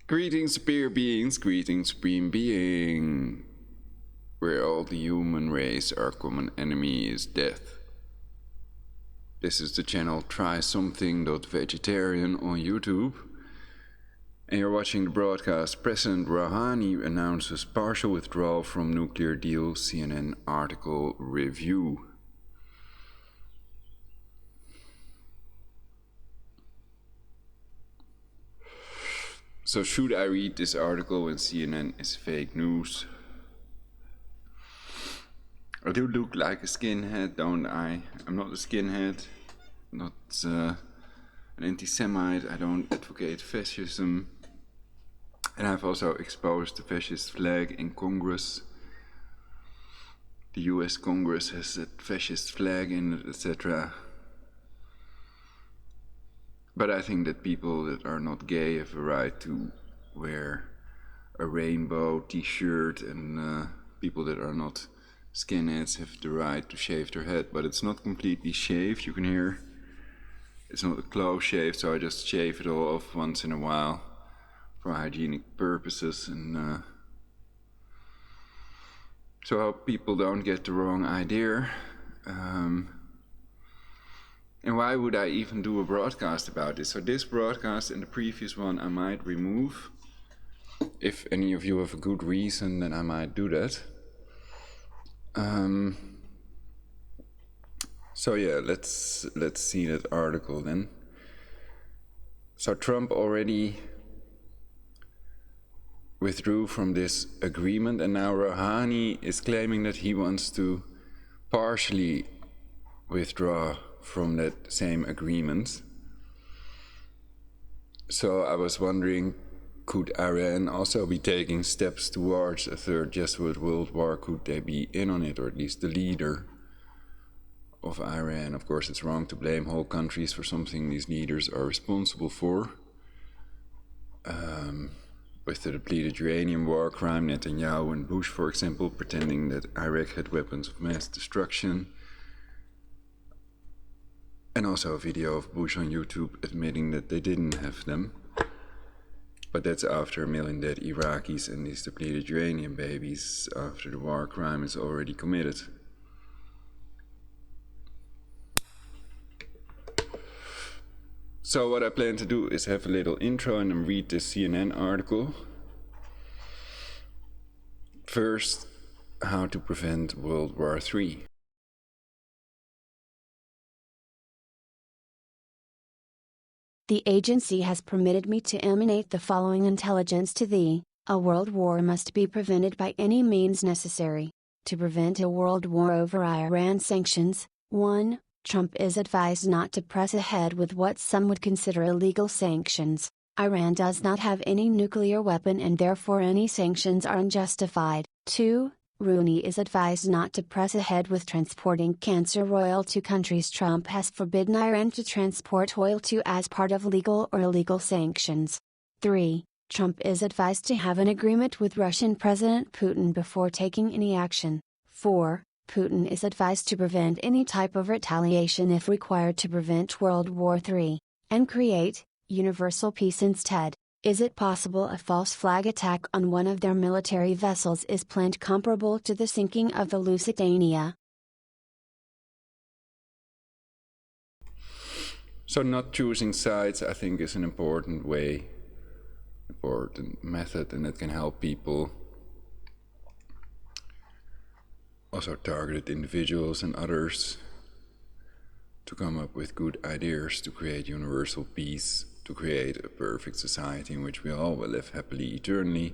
Greetings, superior beings, greetings, supreme being. Where all the human race, our common enemy is death. This is the channel Try Something.Vegetarian on YouTube. And you're watching the broadcast. President Rouhani announces partial withdrawal from nuclear deal, CNN article review. So should I read this article when CNN is fake news? I do look like a skinhead, don't I? I'm not a skinhead, not an anti-Semite, I don't advocate fascism. And I've also exposed the fascist flag in Congress. The US Congress has that fascist flag in it, etc. But I think that people that are not gay have a right to wear a rainbow t-shirt, and people that are not skinheads have the right to shave their head. But it's not completely shaved, you can hear. It's not a close shave, so I just shave it all off once in a while for hygienic purposes, and so I hope people don't get the wrong idea. And why would I even do a broadcast about this? So this broadcast and the previous one I might remove. If any of you have a good reason, then I might do that. So yeah, let's see that article then. So Trump already withdrew from this agreement, and now Rouhani is claiming that he wants to partially withdraw from that same agreement. So I was wondering, could Iran also be taking steps towards a third Jesuit World War? Could they be in on it, or at least the leader of Iran? Of course, it's wrong to blame whole countries for something these leaders are responsible for. With the depleted uranium war crime, Netanyahu and Bush, for example, pretending that Iraq had weapons of mass destruction. And also a video of Bush on YouTube admitting that they didn't have them. But that's after 1 million dead Iraqis and these depleted uranium babies, after the war crime is already committed. So what I plan to do is have a little intro and then read this CNN article. First, how to prevent World War III. The agency has permitted me to emanate the following intelligence to thee: a world war must be prevented by any means necessary. To prevent a world war over Iran sanctions, 1. Trump is advised not to press ahead with what some would consider illegal sanctions. Iran does not have any nuclear weapon and therefore any sanctions are unjustified. 2. Rouhani is advised not to press ahead with transporting cancer oil to countries Trump has forbidden Iran to transport oil to as part of legal or illegal sanctions. 3. Trump is advised to have an agreement with Russian President Putin before taking any action. 4. Putin is advised to prevent any type of retaliation if required to prevent World War III, and create universal peace instead. Is it possible a false flag attack on one of their military vessels is planned comparable to the sinking of the Lusitania? So not choosing sides, I think, is an important method, and it can help people, also targeted individuals and others, to come up with good ideas to create universal peace, to create a perfect society in which we all will live happily eternally.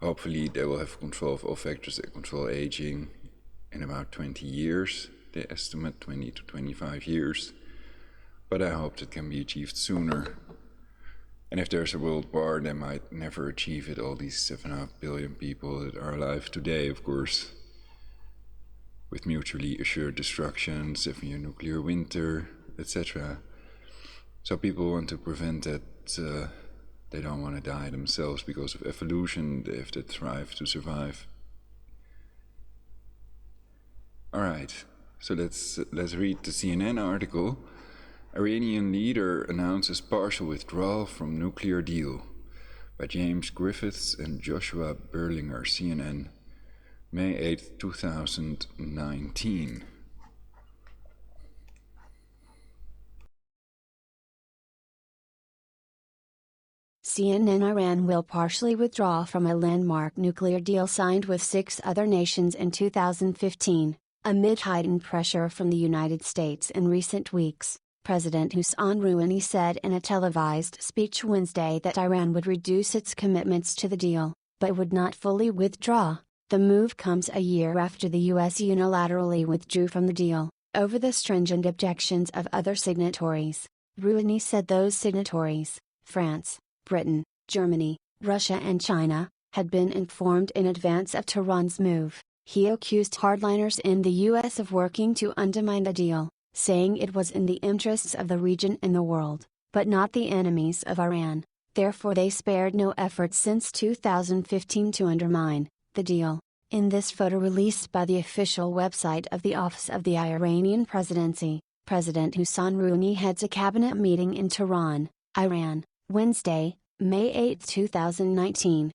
Hopefully they will have control of all factors that control aging in about 20 years. They estimate 20 to 25 years. But I hope that can be achieved sooner. And if there's a world war, they might never achieve it, all these 7.5 billion people that are alive today, of course. With mutually assured destruction, 7-year nuclear winter, etc. So people want to prevent that. They don't want to die themselves because of evolution. They have to thrive to survive. Alright, so let's read the CNN article. Iranian leader announces partial withdrawal from nuclear deal. by James Griffiths and Joshua Berlinger, CNN, May 8, 2019. CNN: Iran will partially withdraw from a landmark nuclear deal signed with 6 other nations in 2015, amid heightened pressure from the United States in recent weeks. President Hassan Rouhani said in a televised speech Wednesday that Iran would reduce its commitments to the deal, but would not fully withdraw. The move comes a year after the U.S. unilaterally withdrew from the deal, over the stringent objections of other signatories. Rouhani said those signatories, France, Britain, Germany, Russia and China, had been informed in advance of Tehran's move. He accused hardliners in the U.S. of working to undermine the deal, saying it was in the interests of the region and the world, but not the enemies of Iran. Therefore they spared no effort since 2015 to undermine the deal. In this photo released by the official website of the Office of the Iranian Presidency, President Hassan Rouhani heads a cabinet meeting in Tehran, Iran, Wednesday, May 8, 2019.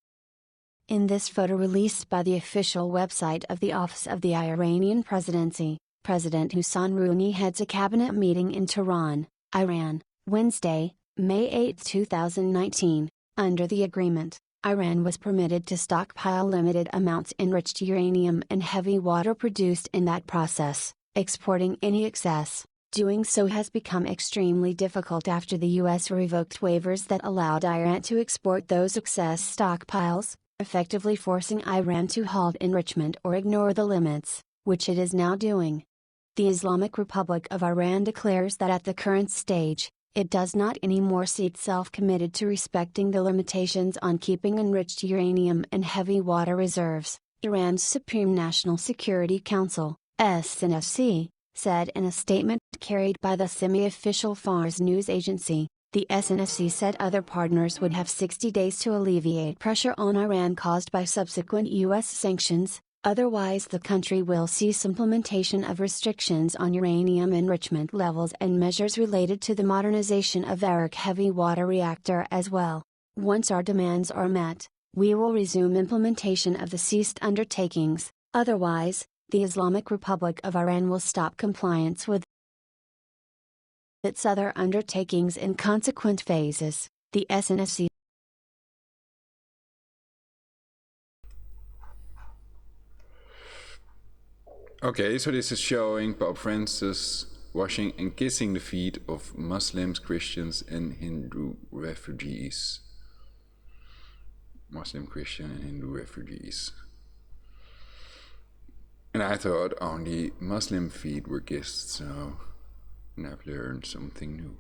In this photo released by the official website of the Office of the Iranian Presidency, President Hassan Rouhani heads a cabinet meeting in Tehran, Iran, Wednesday, May 8, 2019. Under the agreement, Iran was permitted to stockpile limited amounts enriched uranium and heavy water produced in that process, exporting any excess. Doing so has become extremely difficult after the U.S. revoked waivers that allowed Iran to export those excess stockpiles, effectively forcing Iran to halt enrichment or ignore the limits, which it is now doing. The Islamic Republic of Iran declares that at the current stage, it does not anymore see itself committed to respecting the limitations on keeping enriched uranium and heavy water reserves. Iran's Supreme National Security Council, SNSC, said in a statement carried by the semi-official Fars news agency. The SNSC said other partners would have 60 days to alleviate pressure on Iran caused by subsequent U.S. sanctions, otherwise the country will cease implementation of restrictions on uranium enrichment levels and measures related to the modernization of Arak heavy water reactor as well. Once our demands are met, we will resume implementation of the ceased undertakings, otherwise, the Islamic Republic of Iran will stop compliance with its other undertakings in consequent phases, the SNSC. Okay, so this is showing Pope Francis washing and kissing the feet of Muslims, Christians and Hindu refugees. Muslim, Christian and Hindu refugees. And I thought only Muslim feet were kissed, so I've learned something new.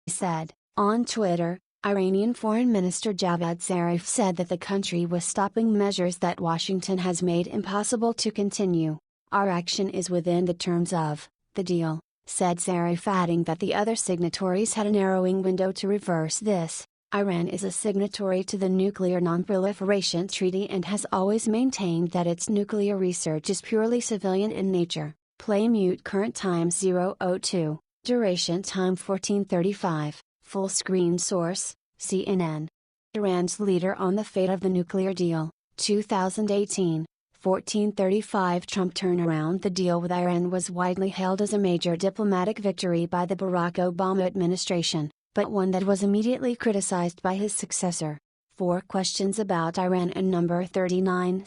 He said, on Twitter, Iranian Foreign Minister Javad Zarif said that the country was stopping measures that Washington has made impossible to continue. Our action is within the terms of the deal, said Zarif, adding that the other signatories had a narrowing window to reverse this. Iran is a signatory to the Nuclear Non-Proliferation Treaty and has always maintained that its nuclear research is purely civilian in nature. Play mute. Current time 0:02, duration time 14:35, full screen source, CNN. Iran's leader on the fate of the nuclear deal, 2018, 14:35. Trump turnaround. The deal with Iran was widely hailed as a major diplomatic victory by the Barack Obama administration, but one that was immediately criticized by his successor. 4 questions about Iran and number 39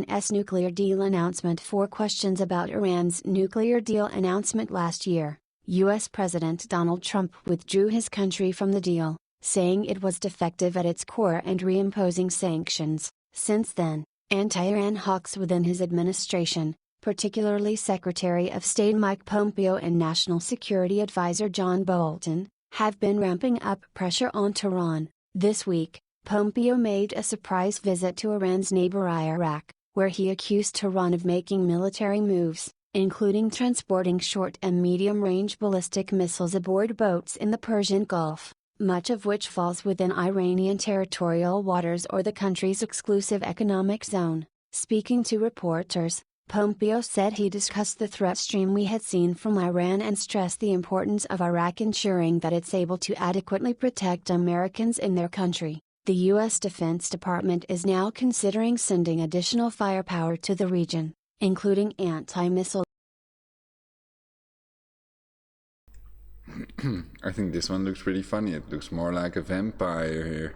S nuclear deal announcement. 4 questions about Iran's nuclear deal announcement. Last year, U.S. President Donald Trump withdrew his country from the deal, saying it was defective at its core and reimposing sanctions. Since then, anti-Iran hawks within his administration, particularly Secretary of State Mike Pompeo and National Security Advisor John Bolton, have been ramping up pressure on Tehran. This week, Pompeo made a surprise visit to Iran's neighbor Iraq, where he accused Tehran of making military moves, including transporting short and medium-range ballistic missiles aboard boats in the Persian Gulf, much of which falls within Iranian territorial waters or the country's exclusive economic zone. Speaking to reporters, Pompeo said he discussed the threat stream we had seen from Iran and stressed the importance of Iraq ensuring that it's able to adequately protect Americans in their country. The U.S. Defense Department is now considering sending additional firepower to the region, including anti-missile. I think this one looks pretty funny. It looks more like a vampire here,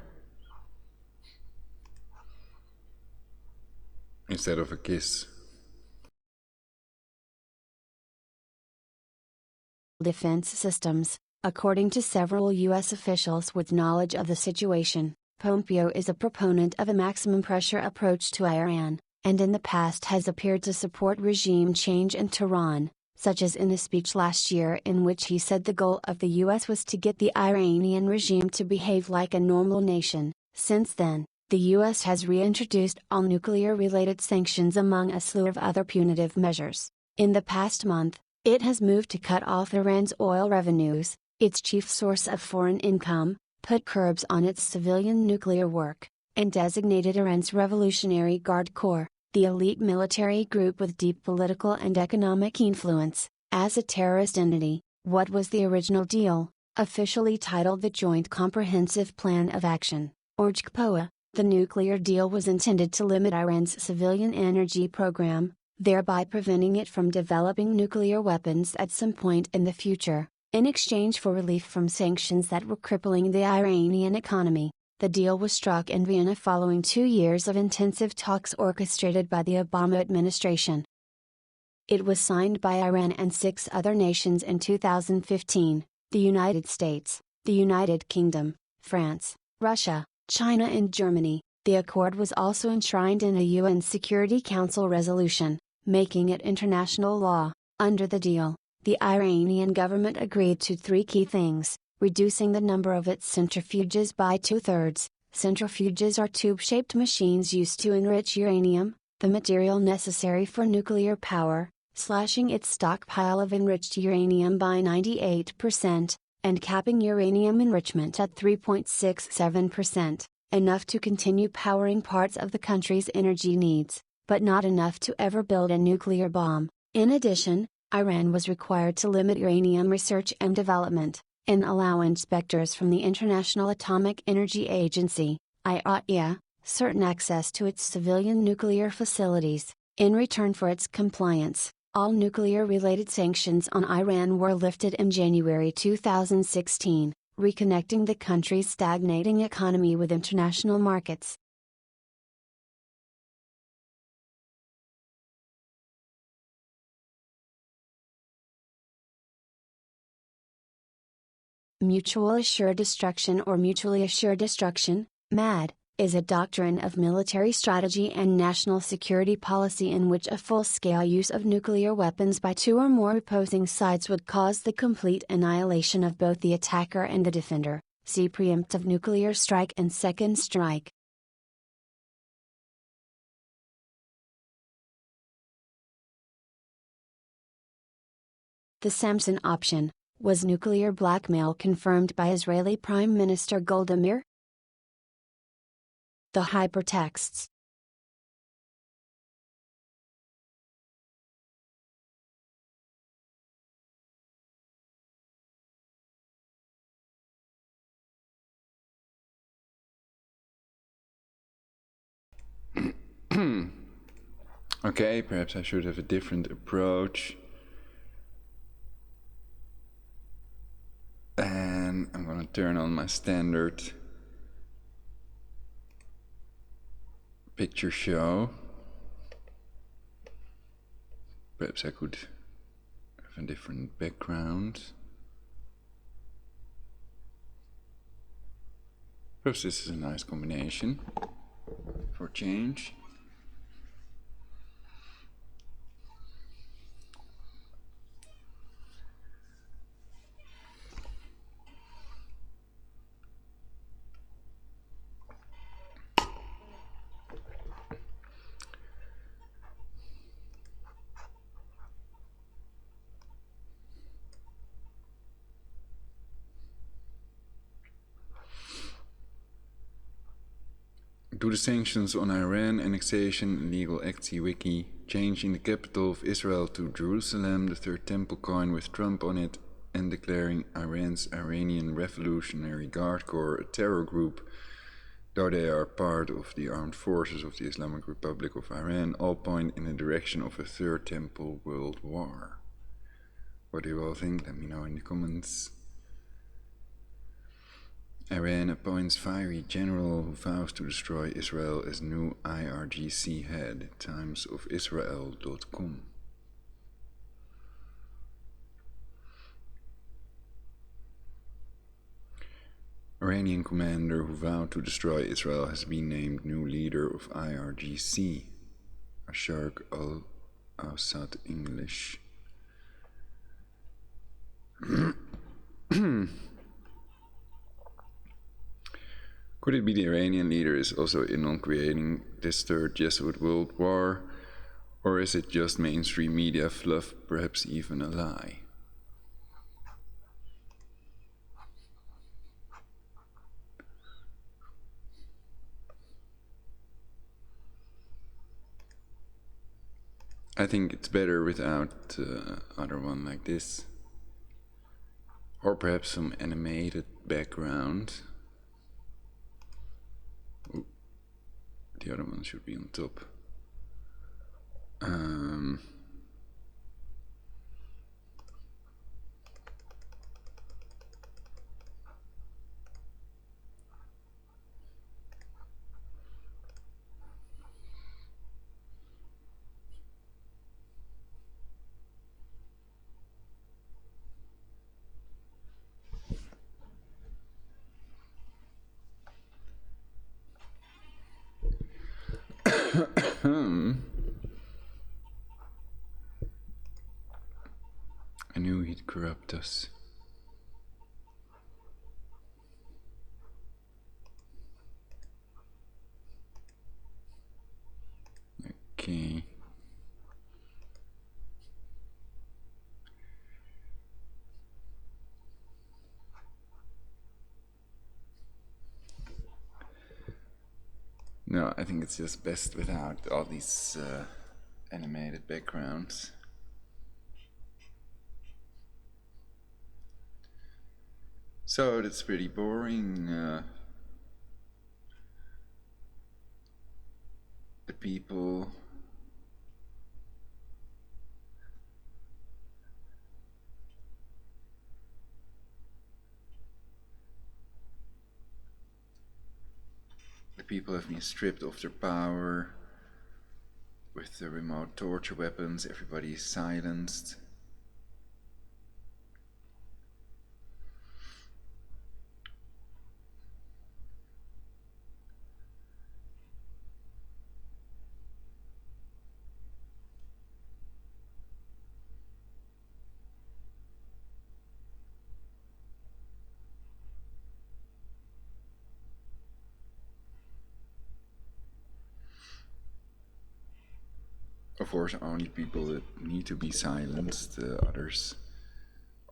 instead of a kiss. Defense systems. According to several U.S. officials with knowledge of the situation, Pompeo is a proponent of a maximum pressure approach to Iran, and in the past has appeared to support regime change in Tehran, such as in a speech last year in which he said the goal of the U.S. was to get the Iranian regime to behave like a normal nation. Since then, the U.S. has reintroduced all nuclear-related sanctions among a slew of other punitive measures. In the past month, it has moved to cut off Iran's oil revenues, its chief source of foreign income, put curbs on its civilian nuclear work, and designated Iran's Revolutionary Guard Corps, the elite military group with deep political and economic influence, as a terrorist entity. What was the original deal, officially titled the Joint Comprehensive Plan of Action, or JCPOA? The nuclear deal was intended to limit Iran's civilian energy program, thereby preventing it from developing nuclear weapons at some point in the future. In exchange for relief from sanctions that were crippling the Iranian economy, the deal was struck in Vienna following 2 years of intensive talks orchestrated by the Obama administration. It was signed by Iran and 6 other nations in 2015, the United States, the United Kingdom, France, Russia, China and Germany. The accord was also enshrined in a UN Security Council resolution, making it international law. Under the deal, the Iranian government agreed to 3 key things: reducing the number of its centrifuges by 2/3. Centrifuges are tube-shaped machines used to enrich uranium, the material necessary for nuclear power, slashing its stockpile of enriched uranium by 98%, and capping uranium enrichment at 3.67%, enough to continue powering parts of the country's energy needs, but not enough to ever build a nuclear bomb. In addition, Iran was required to limit uranium research and development, and allow inspectors from the International Atomic Energy Agency, IAEA, certain access to its civilian nuclear facilities. In return for its compliance, all nuclear-related sanctions on Iran were lifted in January 2016, reconnecting the country's stagnating economy with international markets. Mutual Assured Destruction or Mutually Assured Destruction, MAD, is a doctrine of military strategy and national security policy in which a full-scale use of nuclear weapons by 2 or more opposing sides would cause the complete annihilation of both the attacker and the defender. See preemptive nuclear strike and second strike. The Samson option. Was nuclear blackmail confirmed by Israeli Prime Minister Golda Meir? The hypertexts. Okay, perhaps I should have a different approach. And I'm gonna turn on my standard picture show. Perhaps I could have a different background. Perhaps this is a nice combination for change. Do the sanctions on Iran, annexation, illegal acts, wiki, changing the capital of Israel to Jerusalem, the third temple coin with Trump on it, and declaring Iran's Iranian Revolutionary Guard Corps a terror group, though they are part of the armed forces of the Islamic Republic of Iran, all point in the direction of a third temple world war. What do you all think? Let me know in the comments. Iran appoints fiery general who vows to destroy Israel as new IRGC head. timesofisrael.com. Iranian commander who vowed to destroy Israel has been named new leader of IRGC. Asharq al-Awsat English. Could it be the Iranian leader is also in on creating this third Jesuit world war, or is it just mainstream media fluff, perhaps even a lie? I think it's better without other one like this, or perhaps some animated background. Ooh, the other one should be on top. I knew he'd corrupt us. Okay. No, I think it's just best without all these animated backgrounds. So that's pretty boring. The people have been stripped of their power with the remote torture weapons. Everybody is silenced. Of course, only people that need to be silenced, others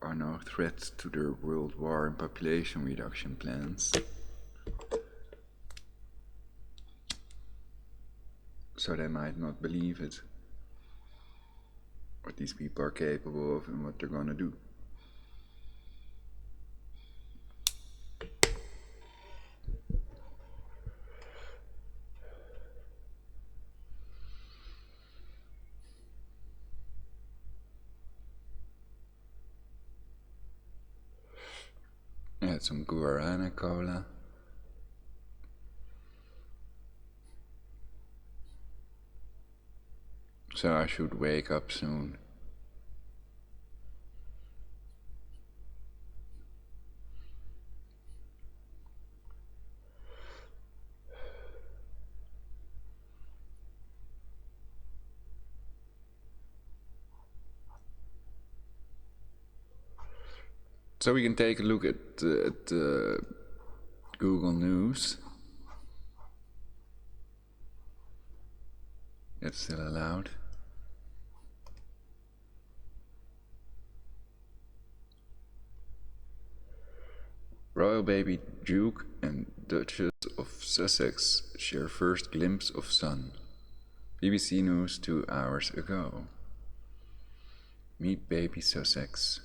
are no threat to their world war and population reduction plans. So they might not believe it, what these people are capable of and what they're gonna do. I had some guarana cola. So I should wake up soon. So we can take a look at Google News. It's still allowed. Royal baby Duke and Duchess of Sussex share first glimpse of sun. BBC News 2 hours ago. Meet baby Sussex.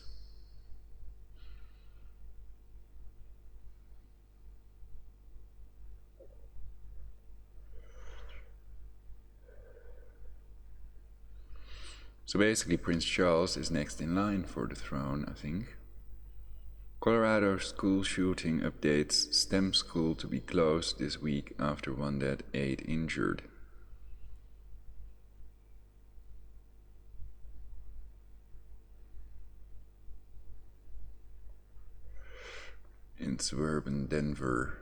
So basically Prince Charles is next in line for the throne, I think. Colorado school shooting updates: STEM school to be closed this week after one dead, 8 injured. In suburban Denver.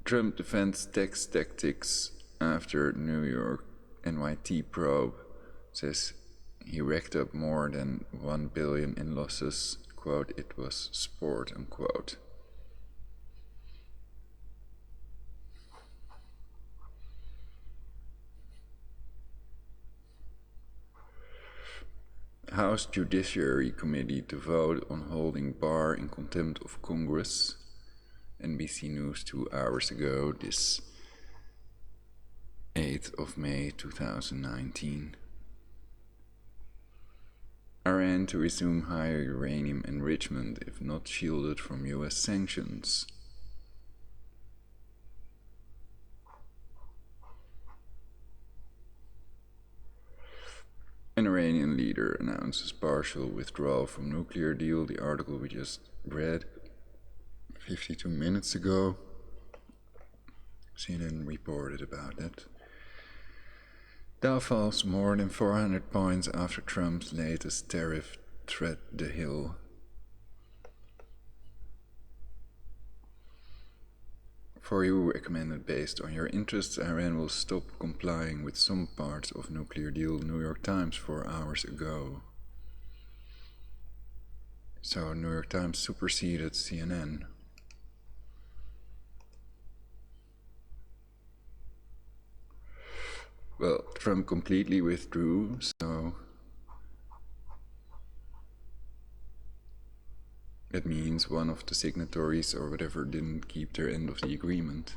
Trump defends tax tactics after New York NYT probe. Says he racked up more than $1 billion in losses. Quote, it was sport, unquote. House Judiciary Committee to vote on holding Barr in contempt of Congress. NBC News 2 hours ago, this 8th of May 2019. Iran to resume higher uranium enrichment if not shielded from US sanctions. An Iranian leader announces partial withdrawal from nuclear deal, the article we just read 52 minutes ago. CNN reported about it. Dow falls more than 400 points after Trump's latest tariff threat the Hill. For you recommended based on your interests, Iran will stop complying with some parts of nuclear deal, New York Times 4 hours ago. So New York Times superseded CNN. Well, Trump completely withdrew, so that means one of the signatories or whatever didn't keep their end of the agreement.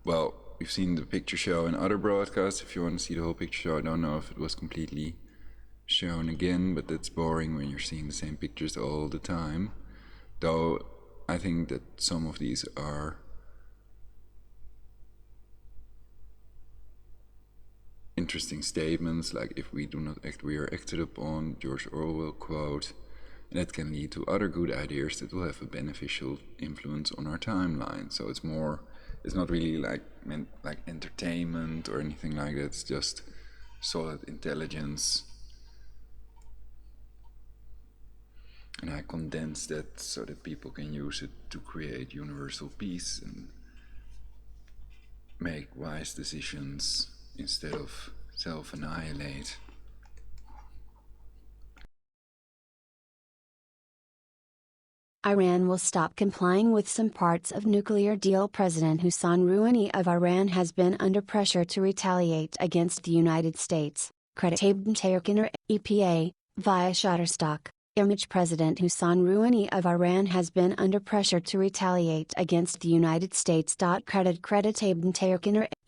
Well, we've seen the picture show in other broadcasts. If you want to see the whole picture show, I don't know if it was completely shown again, but that's boring when you're seeing the same pictures all the time. Though I think that some of these are interesting statements, like if we do not act, we are acted upon, George Orwell quote, and that can lead to other good ideas that will have a beneficial influence on our timeline. So it's not really meant like entertainment or anything like that. It's just solid intelligence. And I condense that so that people can use it to create universal peace and make wise decisions instead of self-annihilate. Iran will stop complying with some parts of nuclear deal. President Hassan Rouhani of Iran has been under pressure to retaliate against the United States, credit EPA, via Shutterstock. Image President Hassan Rouhani of Iran has been under pressure to retaliate against the United States. Credit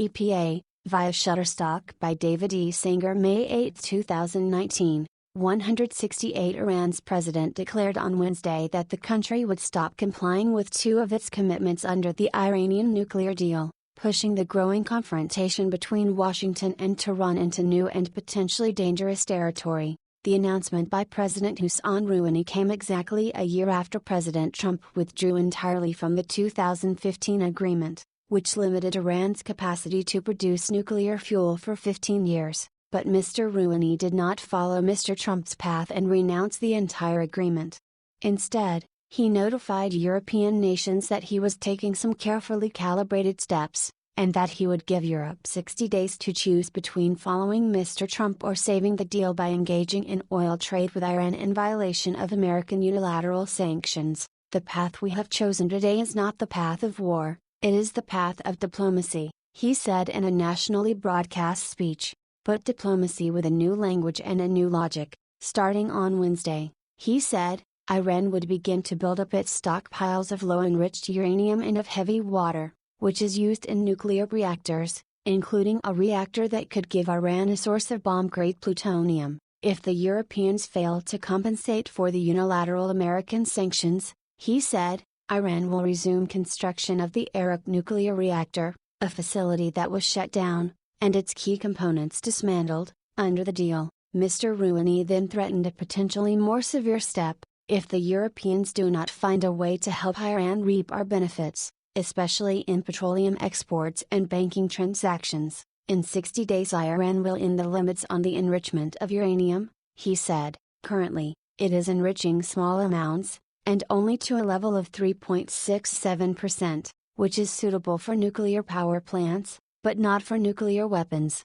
EPA, via Shutterstock by David E. Singer, May 8, 2019. 168 Iran's president declared on Wednesday that the country would stop complying with two of its commitments under the Iranian nuclear deal, pushing the growing confrontation between Washington and Tehran into new and potentially dangerous territory. The announcement by President Hassan Rouhani came exactly a year after President Trump withdrew entirely from the 2015 agreement, which limited Iran's capacity to produce nuclear fuel for 15 years. But Mr. Rouhani did not follow Mr. Trump's path and renounce the entire agreement. Instead, he notified European nations that he was taking some carefully calibrated steps, and that he would give Europe 60 days to choose between following Mr. Trump or saving the deal by engaging in oil trade with Iran in violation of American unilateral sanctions. The path we have chosen today is not the path of war, it is the path of diplomacy, he said in a nationally broadcast speech. Put diplomacy with a new language and a new logic. Starting on Wednesday, he said, Iran would begin to build up its stockpiles of low-enriched uranium and of heavy water, which is used in nuclear reactors, including a reactor that could give Iran a source of bomb-grade plutonium. If the Europeans fail to compensate for the unilateral American sanctions, he said, Iran will resume construction of the Arak nuclear reactor, a facility that was shut down, and its key components dismantled, under the deal. Mr. Rouhani then threatened a potentially more severe step, if the Europeans do not find a way to help Iran reap our benefits, especially in petroleum exports and banking transactions. In 60 days Iran will end the limits on the enrichment of uranium, he said. Currently, it is enriching small amounts, and only to a level of 3.67%, which is suitable for nuclear power plants, but not for nuclear weapons.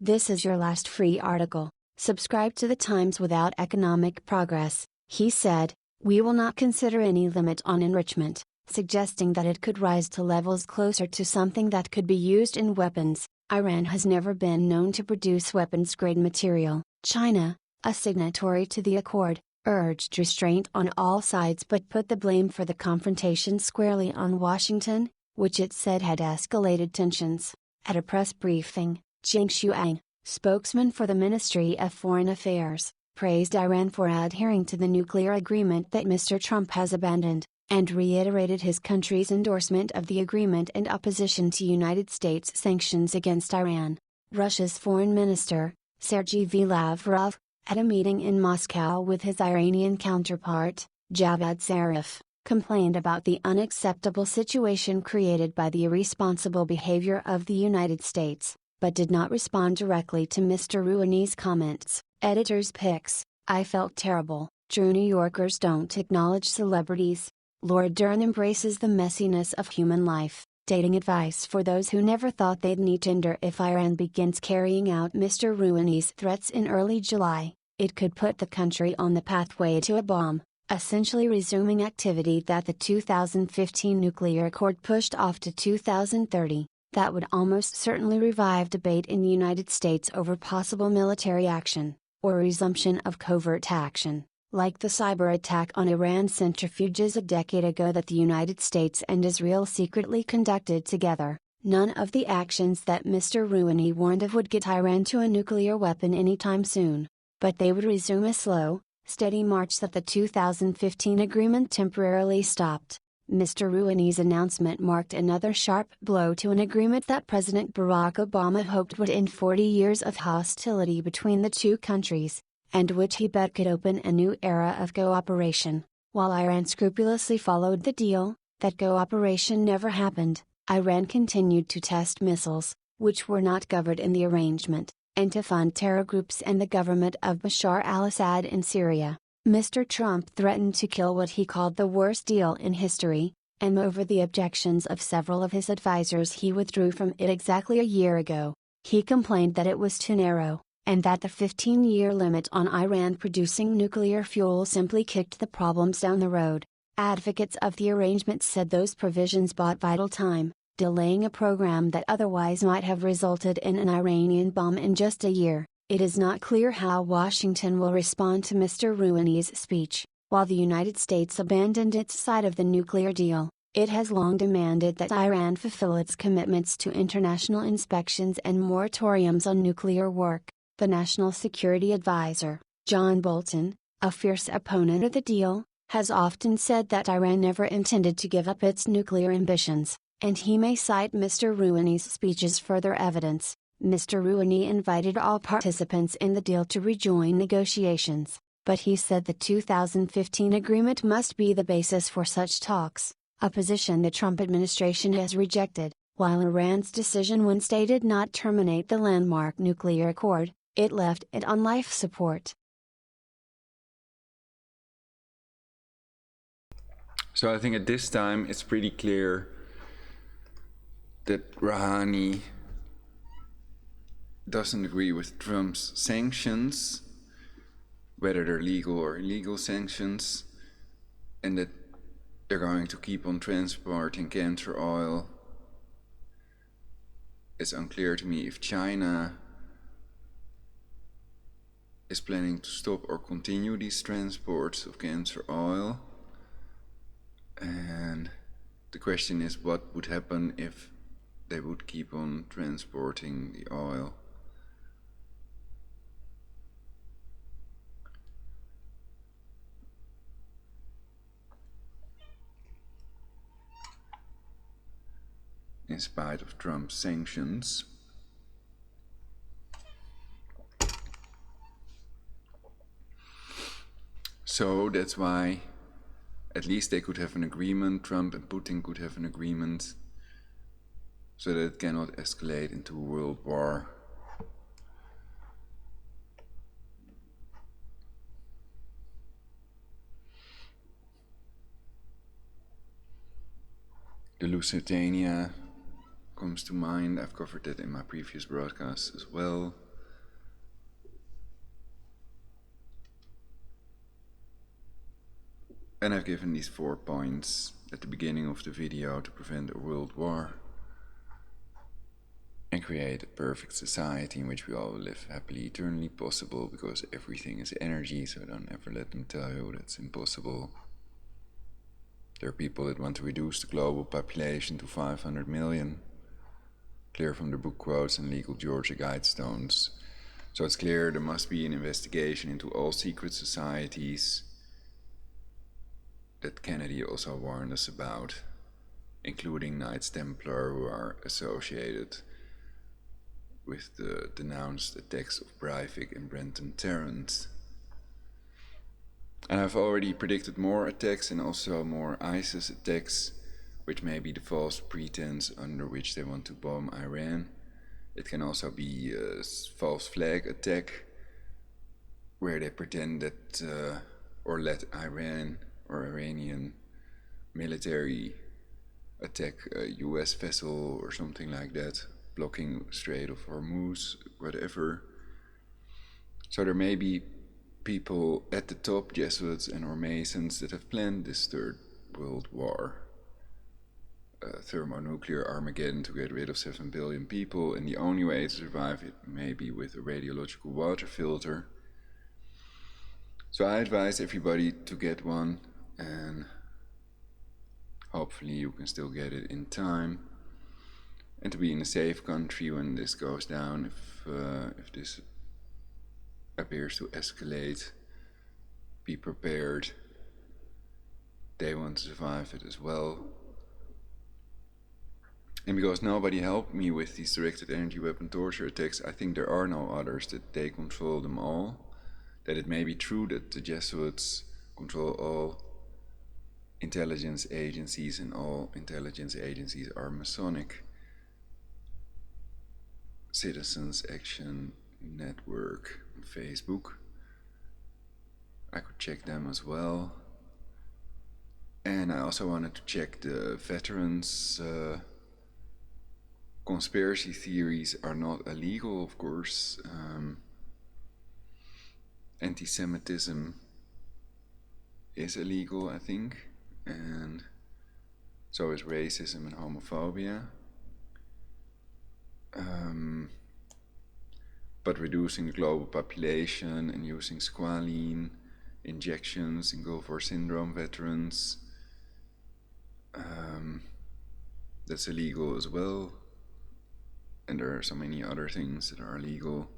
This is your last free article. Subscribe to the Times without economic progress, he said. We will not consider any limit on enrichment, suggesting that it could rise to levels closer to something that could be used in weapons. Iran has never been known to produce weapons-grade material. China, a signatory to the accord, urged restraint on all sides but put the blame for the confrontation squarely on Washington, which it said had escalated tensions. At a press briefing, Zheng Shuang, spokesman for the Ministry of Foreign Affairs, praised Iran for adhering to the nuclear agreement that Mr. Trump has abandoned, and reiterated his country's endorsement of the agreement and opposition to United States sanctions against Iran. Russia's Foreign Minister, Sergei Lavrov, at a meeting in Moscow with his Iranian counterpart, Javad Zarif, complained about the unacceptable situation created by the irresponsible behavior of the United States, but did not respond directly to Mr. Rouhani's comments. Editor's picks. I felt terrible. True New Yorkers don't acknowledge celebrities. Laura Dern embraces the messiness of human life. Dating advice for those who never thought they'd need Tinder. If Iran begins carrying out Mr. Rouhani's threats in early July, it could put the country on the pathway to a bomb, essentially resuming activity that the 2015 nuclear accord pushed off to 2030. That would almost certainly revive debate in the United States over possible military action, or resumption of covert action, like the cyber attack on Iran centrifuges a decade ago that the United States and Israel secretly conducted together. None of the actions that Mr. Rouhani warned of would get Iran to a nuclear weapon anytime soon, but they would resume a slow, steady march that the 2015 agreement temporarily stopped. Mr. Rouhani's announcement marked another sharp blow to an agreement that President Barack Obama hoped would end 40 years of hostility between the two countries, and which he bet could open a new era of cooperation. While Iran scrupulously followed the deal, that cooperation never happened. Iran continued to test missiles, which were not covered in the arrangement, and to fund terror groups and the government of Bashar al-Assad in Syria. Mr. Trump threatened to kill what he called the worst deal in history, and over the objections of several of his advisors he withdrew from it exactly a year ago. He complained that it was too narrow, and that the 15-year limit on Iran producing nuclear fuel simply kicked the problems down the road. Advocates of the arrangement said those provisions bought vital time, delaying a program that otherwise might have resulted in an Iranian bomb in just a year. It is not clear how Washington will respond to Mr. Rouhani's speech. While the United States abandoned its side of the nuclear deal, it has long demanded that Iran fulfill its commitments to international inspections and moratoriums on nuclear work. The National Security Advisor, John Bolton, a fierce opponent of the deal, has often said that Iran never intended to give up its nuclear ambitions, and he may cite Mr. Rouhani's speech as further evidence. Mr. Rouhani invited all participants in the deal to rejoin negotiations, but he said the 2015 agreement must be the basis for such talks, a position the Trump administration has rejected. While Iran's decision Wednesday did not terminate the landmark nuclear accord, it left it on life support. So I think at this time it's pretty clear that Rouhani doesn't agree with Trump's sanctions, whether they're legal or illegal sanctions, and that they're going to keep on transporting cancer oil. It's unclear to me if China is planning to stop or continue these transports of cancer oil. And the question is, what would happen if they would keep on transporting the oil? In spite of Trump's sanctions. So that's why at least they could have an agreement, Trump and Putin could have an agreement, so that it cannot escalate into a world war. The Lusitania comes to mind. I've covered that in my previous broadcasts as well. And I've given these 4 points at the beginning of the video to prevent a world war and create a perfect society in which we all live happily, eternally possible, because everything is energy, so don't ever let them tell you that's impossible. There are people that want to reduce the global population to 500 million, clear from the book quotes and legal Georgia Guidestones. So it's clear there must be an investigation into all secret societies that Kennedy also warned us about, including Knights Templar who are associated with the denounced attacks of Breivik and Brenton Tarrant. And I've already predicted more attacks and also more ISIS attacks, which may be the false pretense under which they want to bomb Iran. It can also be a false flag attack, where they pretend that, or let Iran or Iranian military attack a US vessel or something like that, blocking Strait of Hormuz, whatever. So there may be people at the top, Jesuits and or Masons, that have planned this Third World War, thermonuclear Armageddon, to get rid of 7 billion people, and the only way to survive it may be with a radiological water filter. So I advise everybody to get one, and hopefully you can still get it in time, and to be in a safe country when this goes down, if this appears to escalate. Be prepared. They want to survive it as well. And because nobody helped me with these directed energy weapon torture attacks, I think there are no others, that they control them all. That it may be true that the Jesuits control all intelligence agencies, and all intelligence agencies are Masonic. Citizens Action Network on Facebook. I could check them as well. And I also wanted to check the veterans. Conspiracy theories are not illegal, of course. Anti-Semitism is illegal, I think, and so is racism and homophobia. But reducing the global population and using squalene injections in Gulf War syndrome veterans, that's illegal as well. And there are so many other things that are illegal.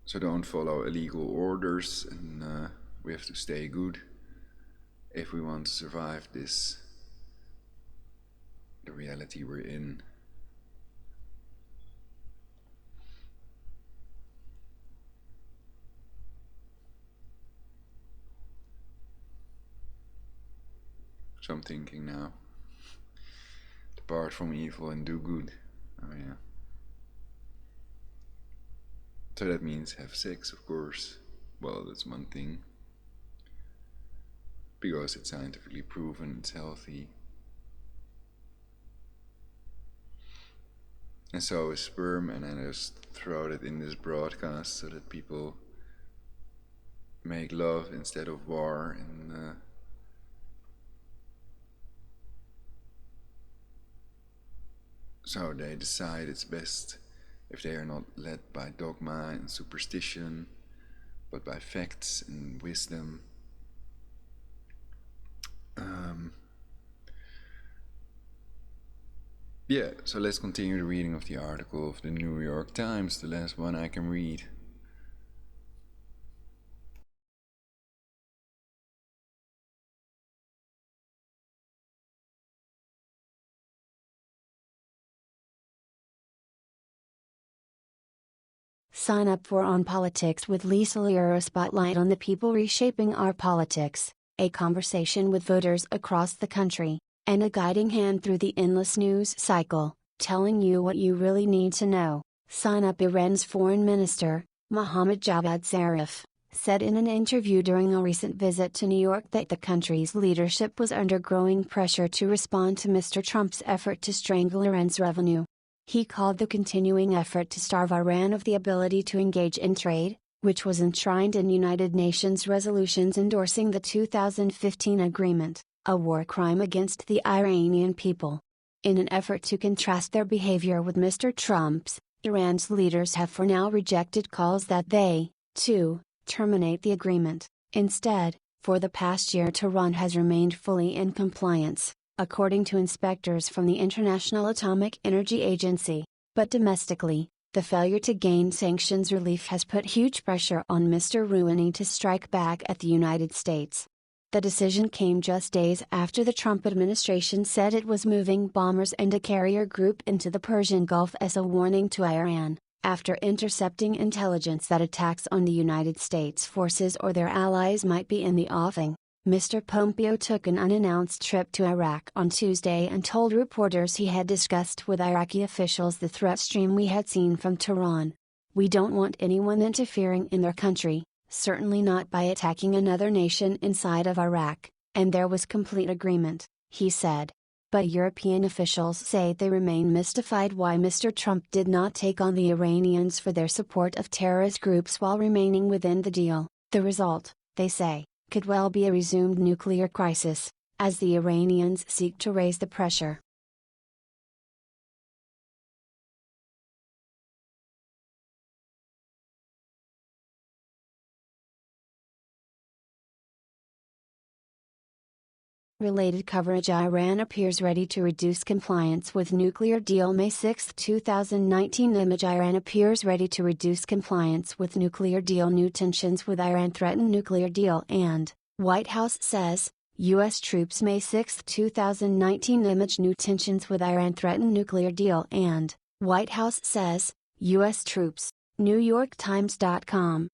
So don't follow illegal orders, and we have to stay good if we want to survive this, the reality we're in. So I'm thinking now, depart from evil and do good. Oh yeah. So that means have sex, of course. Well, that's one thing, because it's scientifically proven, it's healthy. And so is sperm, and I just throw it in this broadcast so that people make love instead of war, and so they decide it's best if they are not led by dogma and superstition, but by facts and wisdom. Yeah, so let's continue the reading of the article of the New York Times, the last one I can read. Sign up for On Politics with Lisa Lira. Spotlight on the people reshaping our politics, a conversation with voters across the country, and a guiding hand through the endless news cycle, telling you what you really need to know. Sign up. Iran's Foreign Minister, Mohammad Javad Zarif, said in an interview during a recent visit to New York that the country's leadership was under growing pressure to respond to Mr. Trump's effort to strangle Iran's revenue. He called the continuing effort to starve Iran of the ability to engage in trade, which was enshrined in United Nations resolutions endorsing the 2015 agreement, a war crime against the Iranian people. In an effort to contrast their behavior with Mr. Trump's, Iran's leaders have for now rejected calls that they, too, terminate the agreement. Instead, for the past year Tehran has remained fully in compliance, according to inspectors from the International Atomic Energy Agency. But domestically, the failure to gain sanctions relief has put huge pressure on Mr. Rouhani to strike back at the United States. The decision came just days after the Trump administration said it was moving bombers and a carrier group into the Persian Gulf as a warning to Iran, after intercepting intelligence that attacks on the United States forces or their allies might be in the offing. Mr. Pompeo took an unannounced trip to Iraq on Tuesday and told reporters he had discussed with Iraqi officials the threat stream we had seen from Tehran. We don't want anyone interfering in their country, certainly not by attacking another nation inside of Iraq, and there was complete agreement, he said. But European officials say they remain mystified why Mr. Trump did not take on the Iranians for their support of terrorist groups while remaining within the deal. The result, they say, could well be a resumed nuclear crisis, as the Iranians seek to raise the pressure. Related coverage. Iran appears ready to reduce compliance with nuclear deal. May 6, 2019 image. Iran appears ready to reduce compliance with nuclear deal. New tensions with Iran threaten nuclear deal, and White House says, U.S. troops. May 6, 2019 image. New tensions with Iran threaten nuclear deal, and White House says, U.S. troops. NewYorkTimes.com.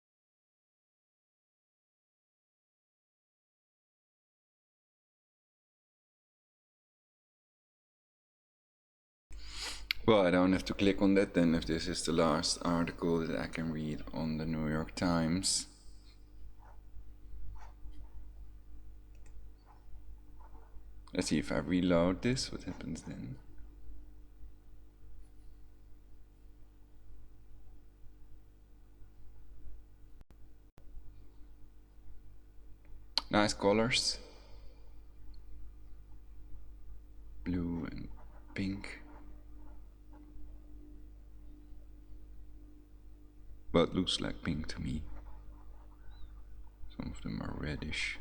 Well, I don't have to click on that then if this is the last article that I can read on the New York Times. Let's see if I reload this, what happens then? Nice colors. Blue and pink. Well, it looks like pink to me. Some of them are reddish.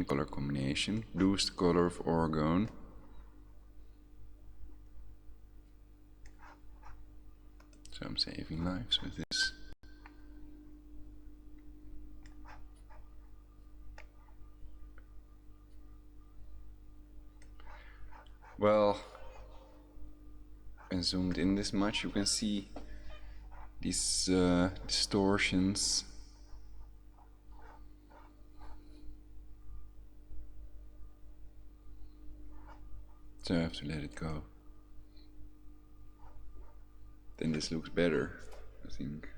color combination. Blue is the color of orgone. So I'm saving lives with this. Well, when zoomed in this much, you can see these distortions. So I have to let it go. Then this looks better, I think.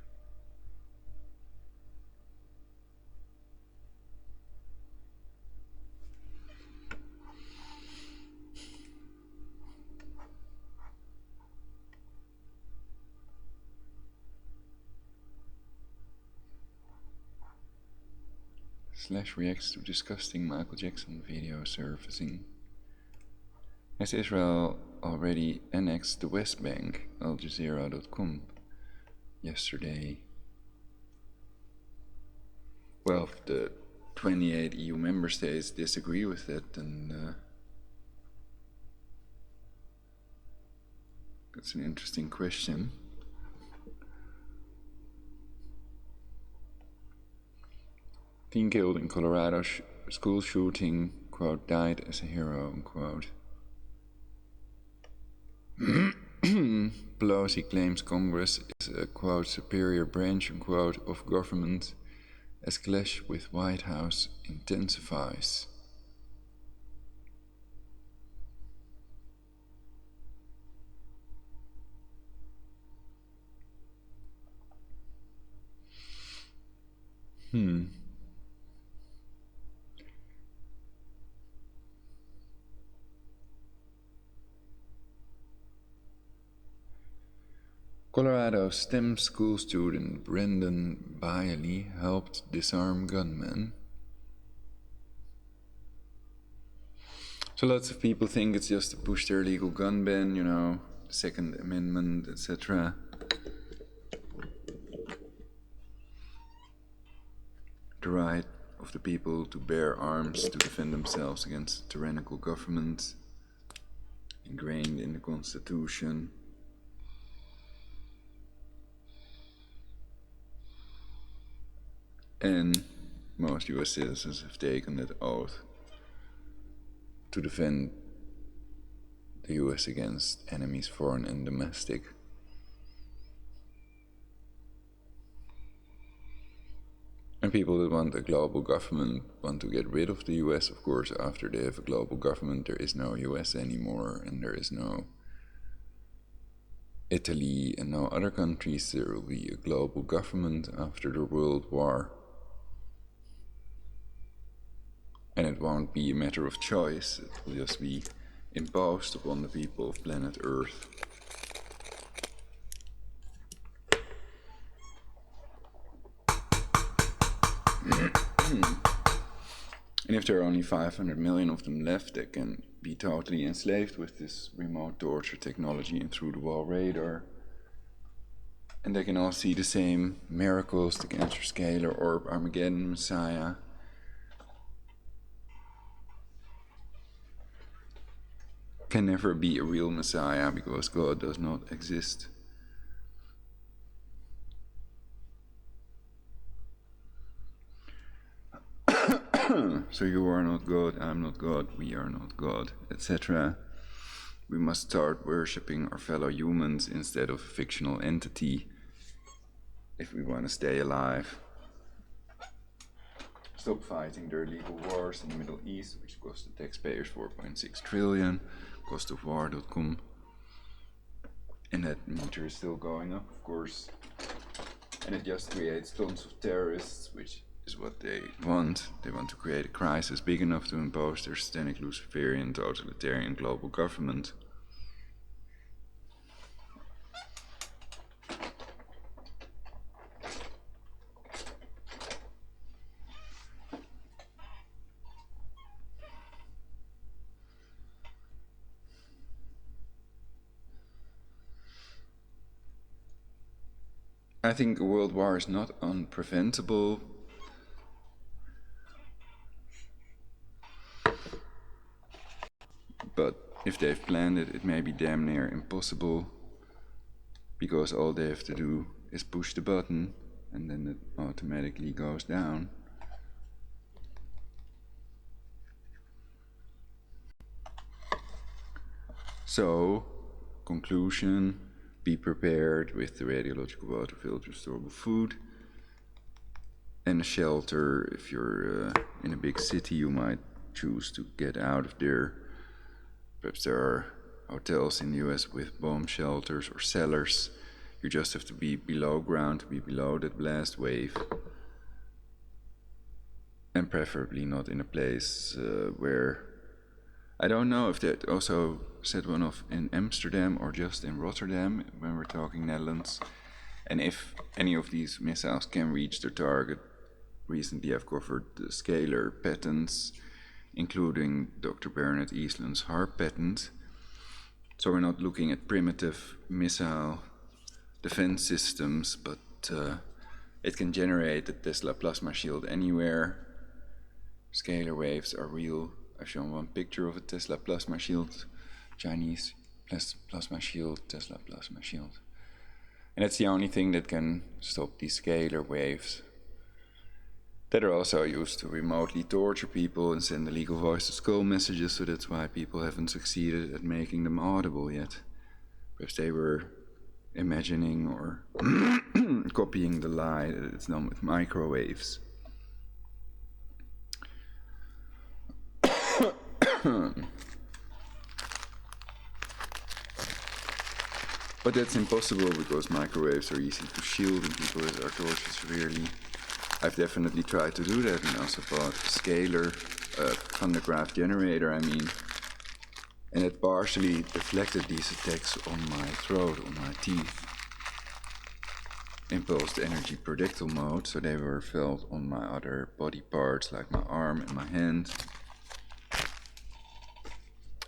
Slash reacts to disgusting Michael Jackson video surfacing. Has Israel already annexed the West Bank? Al-Jazeera.com yesterday. Well, if the 28 EU member states disagree with it, then that's an interesting question. Teen killed in Colorado school shooting, quote, died as a hero, unquote. Pelosi claims Congress is a, quote, superior branch, unquote, of government as clash with White House intensifies. Colorado STEM school student Brendan Bailey helped disarm gunmen. So lots of people think it's just to push their legal gun ban, you know, Second Amendment, etc. The right of the people to bear arms to defend themselves against a tyrannical government, ingrained in the Constitution. And most US citizens have taken that oath to defend the US against enemies, foreign and domestic. And people that want a global government want to get rid of the US, of course. After they have a global government, there is no US anymore, and there is no Italy and no other countries. There will be a global government after the World War. And it won't be a matter of choice, it will just be imposed upon the people of planet Earth. And if there are only 500 million of them left, they can be totally enslaved with this remote torture technology and through-the-wall radar. And they can all see the same miracles, the cancer scalar, orb, Armageddon, Messiah. Can never be a real Messiah because God does not exist. So you are not God, I'm not God, we are not God, etc. We must start worshipping our fellow humans instead of a fictional entity if we want to stay alive. Stop fighting their illegal wars in the Middle East, which cost the taxpayers 4.6 trillion. Costofwar.com. And that meter is still going up, of course. And it just creates tons of terrorists, which is what they want. They want to create a crisis big enough to impose their satanic, Luciferian, totalitarian global government. I think a world war is not unpreventable. But if they've planned it, it may be damn near impossible, because all they have to do is push the button and then it automatically goes down. So, conclusion, be prepared with the radiological water filter, storable food, and a shelter. If you're in a big city, you might choose to get out of there. Perhaps there are hotels in the US with bomb shelters or cellars. You just have to be below ground, to be below that blast wave. And preferably not in a place where... I don't know if that also set one off in Amsterdam or just in Rotterdam when we're talking Netherlands. And if any of these missiles can reach their target. Recently I've covered the scalar patents, including Dr. Bernard Eastland's HARP patent. So we're not looking at primitive missile defense systems, but it can generate a Tesla plasma shield anywhere. Scalar waves are real. I've shown one picture of a Tesla plasma shield, Chinese plasma shield, Tesla plasma shield. And that's the only thing that can stop these scalar waves that are also used to remotely torture people and send illegal voice-to-skull messages, so that's why people haven't succeeded at making them audible yet. Perhaps they were imagining or copying the lie that it's done with microwaves. But that's impossible because microwaves are easy to shield and people are tortured severely. I've definitely tried to do that, and also bought a scalar Van de Graaff generator, and it partially deflected these attacks on my throat, on my teeth. Impulsed energy predictal mode, so they were felt on my other body parts like my arm and my hand.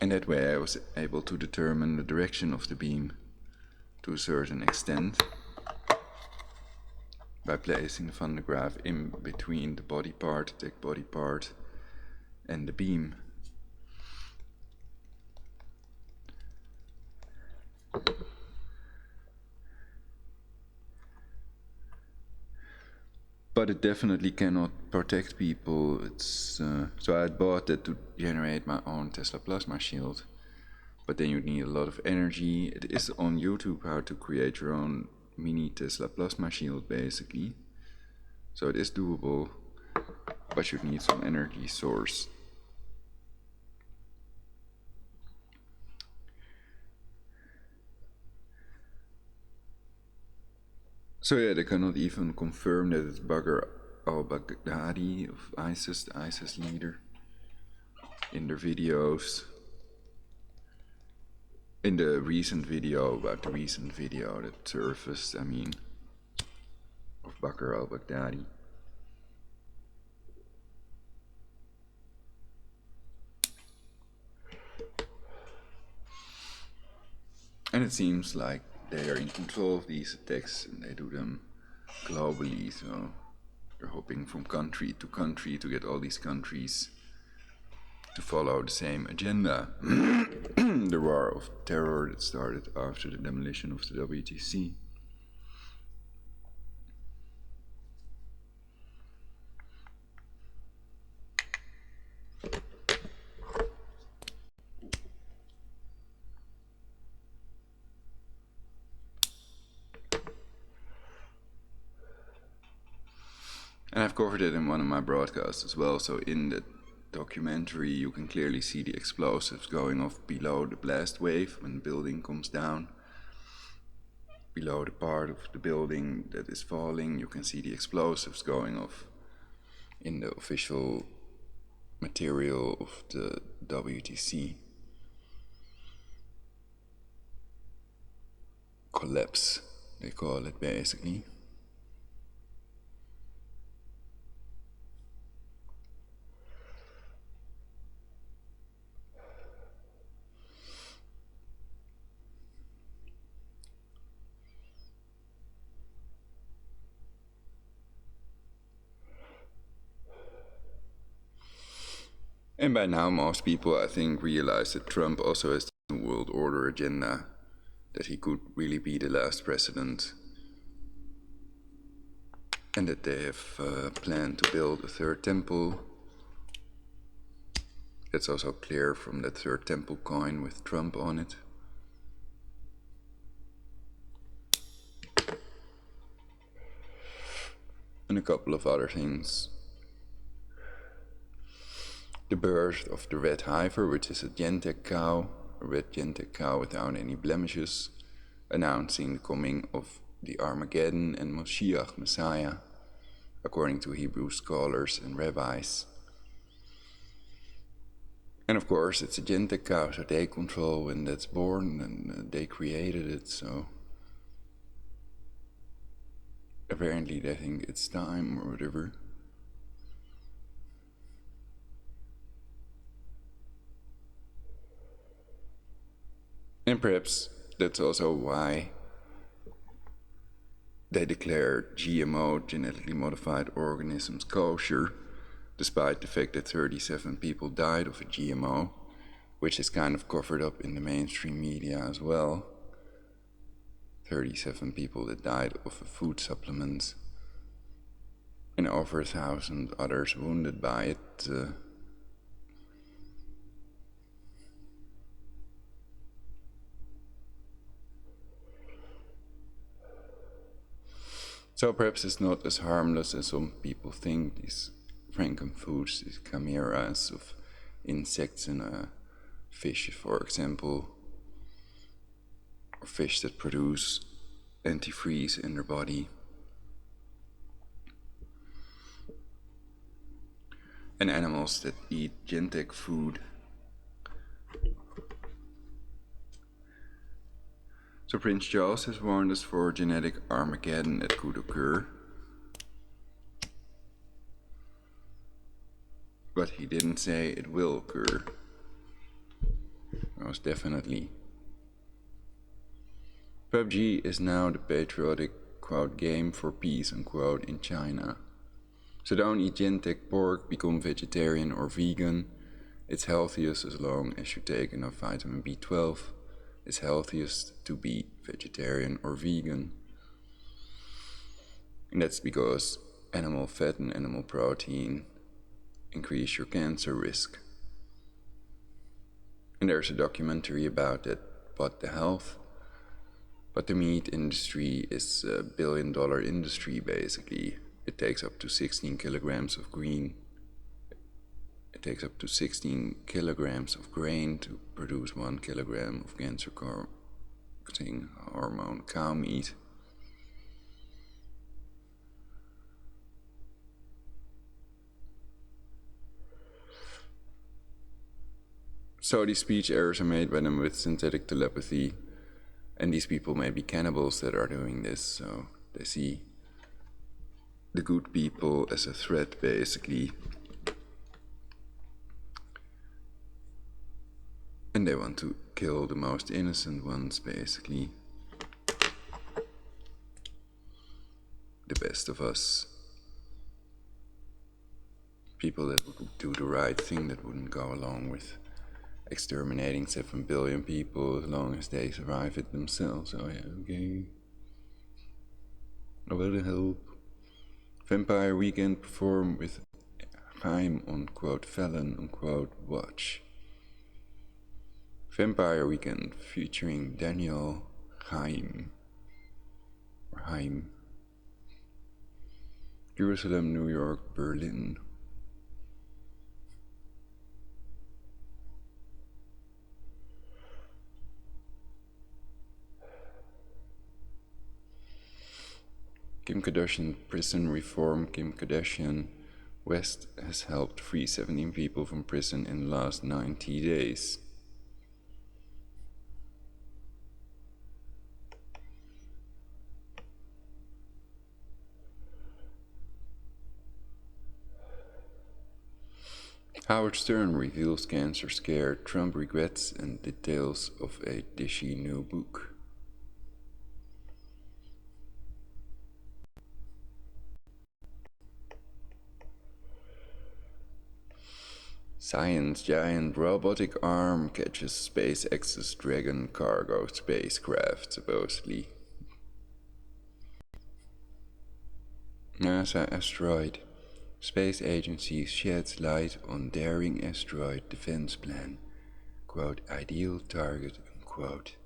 And that way I was able to determine the direction of the beam to a certain extent by placing the Van de Graaff in between the body part, the thick body part, and the beam. But it definitely cannot protect people. So I had bought that to generate my own Tesla plasma shield. But then you need a lot of energy. It is on YouTube how to create your own mini Tesla plasma shield, basically. So it is doable, but you need some energy source. So yeah, they cannot even confirm that it's Bagher al-Baghdadi of ISIS, the ISIS leader, in their videos. In the recent video, about the recent video that surfaced, of Bagher al-Baghdadi. And it seems like they are in control of these attacks and they do them globally, so they're hopping from country to country to get all these countries to follow the same agenda. The war of terror that started after the demolition of the WTC. And I've covered it in one of my broadcasts as well, so in the documentary you can clearly see the explosives going off below the blast wave when the building comes down. Below the part of the building that is falling, you can see the explosives going off in the official material of the WTC. Collapse, they call it basically. And by now most people, I think, realize that Trump also has the New World Order agenda, that he could really be the last president, and that they have planned to build a third temple. That's also clear from that third temple coin with Trump on it. And a couple of other things. The birth of the red heifer, which is a Gentech cow, a red Gentech cow without any blemishes, announcing the coming of the Armageddon and Moshiach, Messiah, according to Hebrew scholars and rabbis. And of course, it's a Gentech cow, so they control when that's born, and they created it, so apparently they think it's time or whatever. And perhaps that's also why they declare GMO, genetically modified organisms, kosher, despite the fact that 37 people died of a GMO, which is kind of covered up in the mainstream media as well. 37 people that died of a food supplement, and over 1,000 others wounded by it. So perhaps it's not as harmless as some people think, these frankenfoods, these chimeras of insects and fish, for example, or fish that produce antifreeze in their body. And animals that eat Gentech food. So Prince Charles has warned us for genetic Armageddon that could occur. But he didn't say it will occur. Most definitely. PUBG is now the patriotic, quote, game for peace, unquote, in China. So don't eat Gentech pork, become vegetarian or vegan. It's healthiest as long as you take enough vitamin B12. It's healthiest to be vegetarian or vegan. And that's because animal fat and animal protein increase your cancer risk. And there's a documentary about that, What the Health. But the meat industry is a billion-dollar industry, basically. It takes up to 16 kilograms of green. It takes up to 16 kilograms of grain to produce 1 kilogram of cancer-causing hormone cow meat. So these speech errors are made by them with synthetic telepathy, and these people may be cannibals that are doing this, so they see the good people as a threat, basically. And they want to kill the most innocent ones, basically. The best of us. People that would do the right thing, that wouldn't go along with exterminating 7 billion people as long as they survive it themselves. Oh yeah, okay. I will help. Vampire Weekend perform with Haim on, quote, Felon, unquote, watch. Vampire Weekend featuring Daniel Haim. Or Haim. Jerusalem, New York, Berlin. Kim Kardashian prison reform. Kim Kardashian West has helped free 17 people from prison in the last 90 days. Howard Stern reveals cancer scare, Trump regrets, and details of a dishy new book. Science giant robotic arm catches SpaceX's Dragon cargo spacecraft, supposedly. NASA asteroid. Space agency sheds light on daring asteroid defense plan. Quote, ideal target, unquote.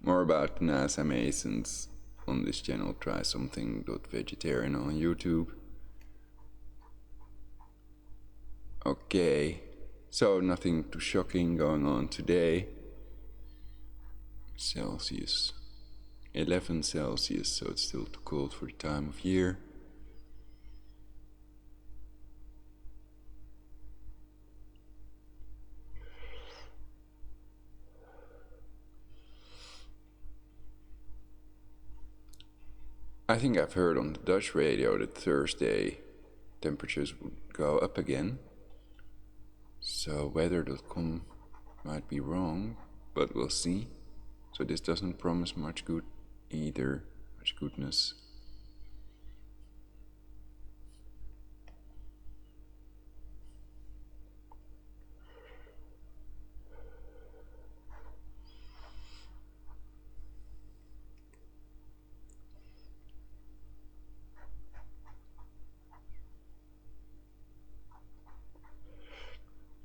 More about NASA Masons on this channel. Try Something.Vegetarian on YouTube. Okay, so nothing too shocking going on today. Celsius, 11 Celsius, so it's still too cold for the time of year. I think I've heard on the Dutch radio that Thursday temperatures would go up again. So weather.com might be wrong, but we'll see. So this doesn't promise much good either, much goodness.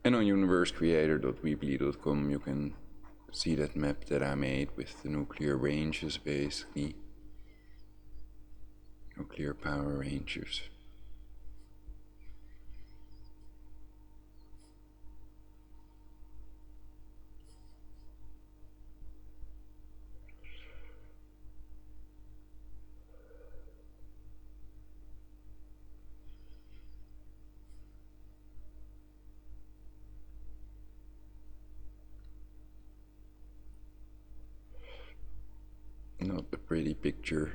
And on universecreator.weebly.com you can see that map that I made with the nuclear ranges, basically. Nuclear power ranges. Not a pretty picture.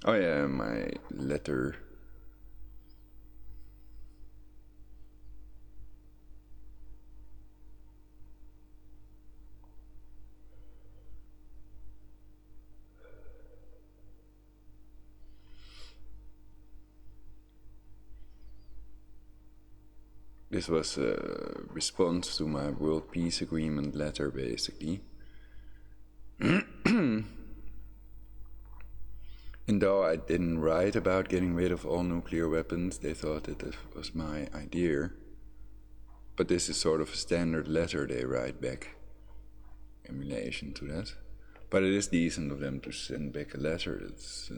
Oh yeah, my letter. This was a response to my World Peace Agreement letter, basically. And though I didn't write about getting rid of all nuclear weapons, they thought that it was my idea. But this is sort of a standard letter they write back in relation to that. But it is decent of them to send back a letter. It's,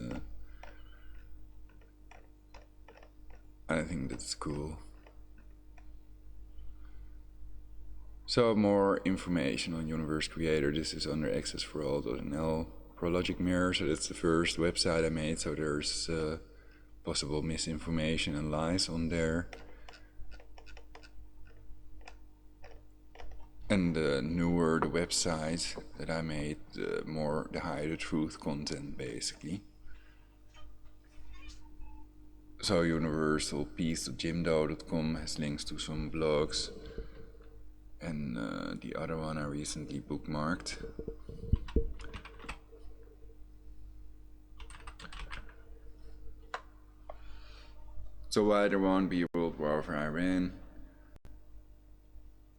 I think that's cool. So more information on Universe Creator. This is under accessforall.nl. Prologic Mirror, so that's the first website I made, so there's possible misinformation and lies on there. And the newer the website that I made, the more the higher the truth content, basically. So universalpeace.jimdo.com has links to some blogs, and the other one I recently bookmarked. So why there won't be a world war over Iran?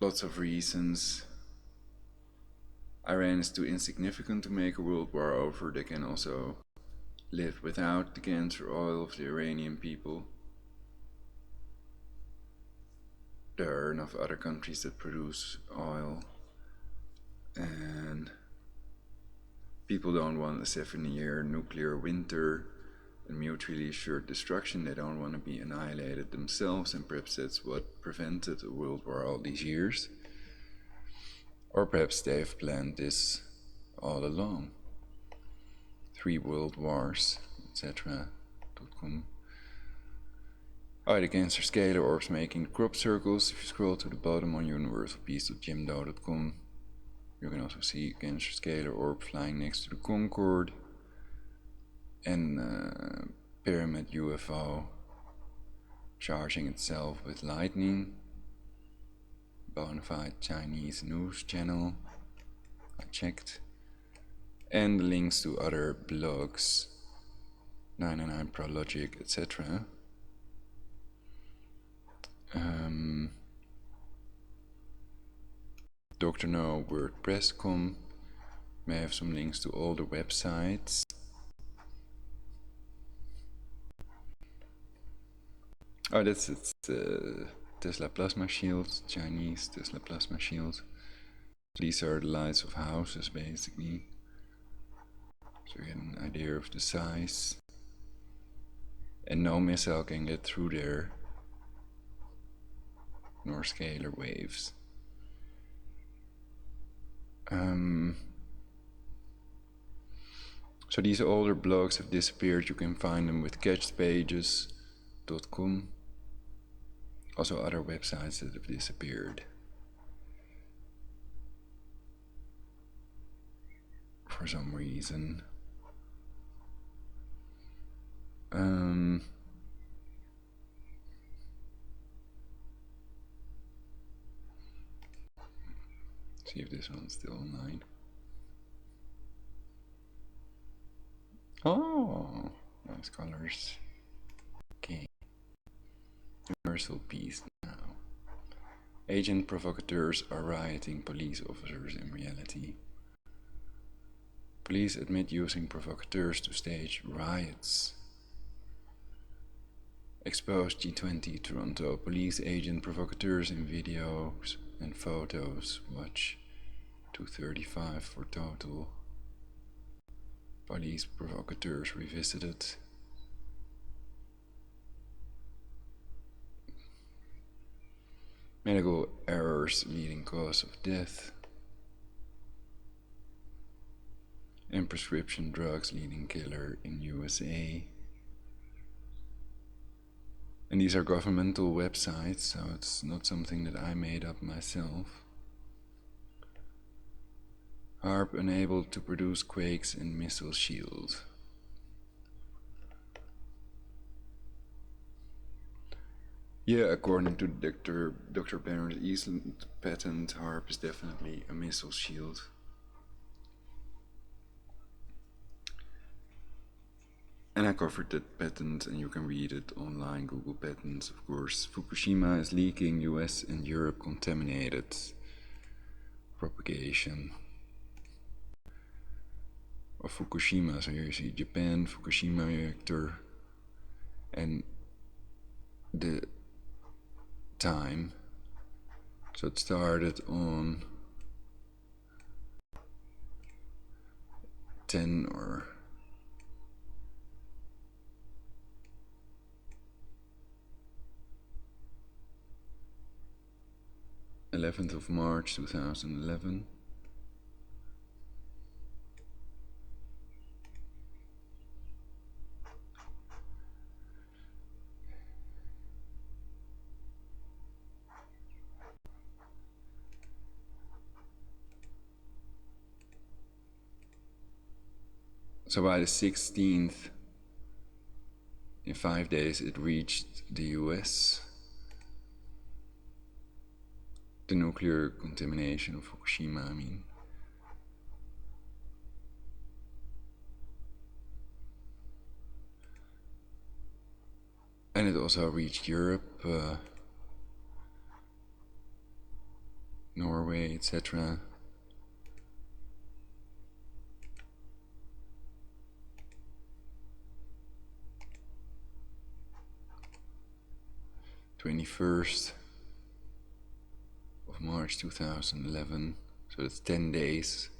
Lots of reasons. Iran is too insignificant to make a world war over. They can also live without the cancer oil of the Iranian people. There are enough other countries that produce oil, and people don't want a 7-year nuclear winter and mutually assured destruction. They don't want to be annihilated themselves, and perhaps that's what prevented a world war all these years. Or perhaps they've planned this all along. 3 world wars, etc. Oh, the Cancer Scalar Orbs making crop circles. If you scroll to the bottom on universalpeace.jimdo.com, you can also see Cancer Scalar Orb flying next to the Concorde, and Pyramid UFO charging itself with lightning. Bonafide Chinese news channel, I checked. and links to other blogs, 99 Prologic, etc. Dr. No WordPress.com may have some links to all the websites. Oh, it's Tesla Plasma Shield, Chinese Tesla Plasma Shield. These are the lights of houses, basically. So you get an idea of the size. And no missile can get through there, nor scalar waves. So these older blogs have disappeared. You can find them with catchpages.com. Also other websites that have disappeared for some reason. See if this one's still online. Oh, nice colors. Okay. Universal peace now. Agent provocateurs are rioting police officers in reality. Police admit using provocateurs to stage riots. Exposed G20 Toronto. Police agent provocateurs in videos and photos. Watch 235 for total. Police provocateurs revisited. Medical errors leading cause of death. And prescription drugs leading killer in USA. And these are governmental websites, so it's not something that I made up myself. HARP unable to produce quakes and missile shield. Yeah, according to Dr. Barrett Eastland patent, HARP is definitely a missile shield. And I covered that patent, and you can read it online, Google Patents, of course. Fukushima is leaking, US and Europe contaminated. Propagation of Fukushima. So here you see Japan, Fukushima reactor, and the time. So it started on 10 or 11th of March 2011. So by the 16th, in 5 days, it reached the US. The nuclear contamination of Fukushima, I mean. And it also reached Europe, Norway, etc. (21st of March 2011). So it's 10 days.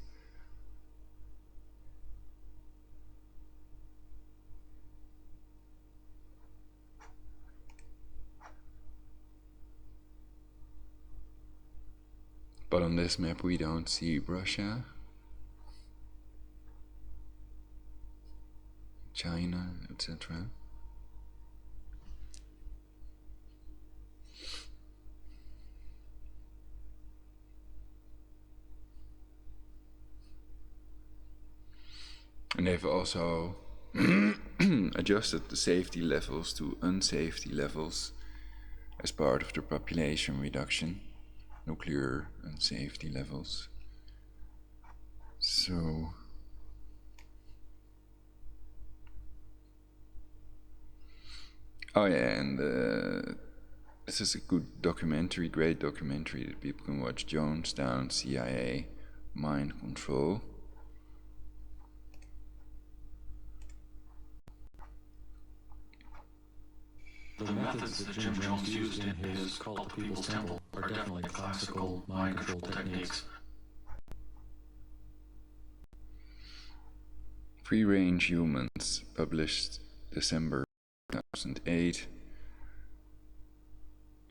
But on this map we don't see Russia, China, etc. And they've also adjusted the safety levels to unsafety levels as part of the population reduction, nuclear unsafety levels. So Oh yeah, and this is a good documentary, great documentary that people can watch. Jonestown, CIA, Mind Control. The methods that Jim Jones used in his Cult of People's Temple are definitely classical mind control techniques. Free Range Humans, published December 2008.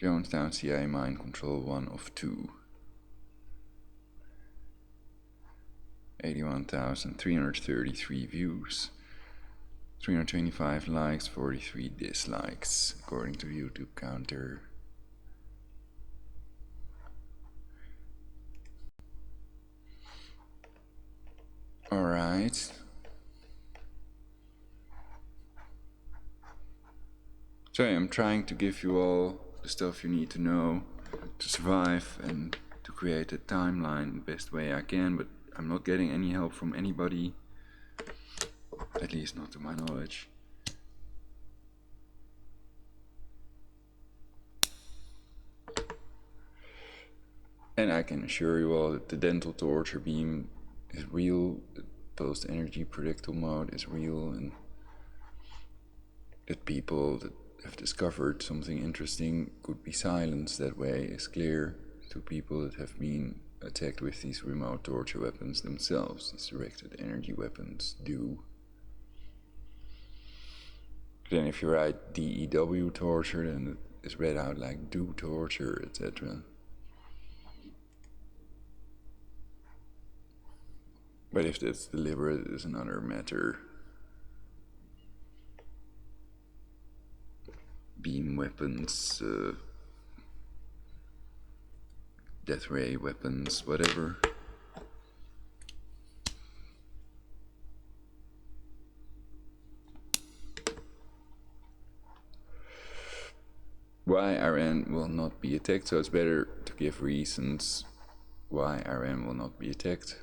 Jonestown, CIA, Mind Control, 1 of 2. 81,333 views. 325 likes, 43 dislikes, according to the YouTube counter. Alright. So I'm trying to give you all the stuff you need to know to survive and to create a timeline the best way I can, but I'm not getting any help from anybody, at least not to my knowledge. And I can assure you all that the dental torture beam is real, the post-energy predictable mode is real, and that people that have discovered something interesting could be silenced that way is clear to people that have been attacked with these remote torture weapons themselves. These directed energy weapons do. Then if you write DEW torture, then it is read out like do torture, etc. But if that's deliberate, it is another matter. Beam weapons, death ray weapons, whatever. Why Iran will not be attacked, so it's better to give reasons why Iran will not be attacked.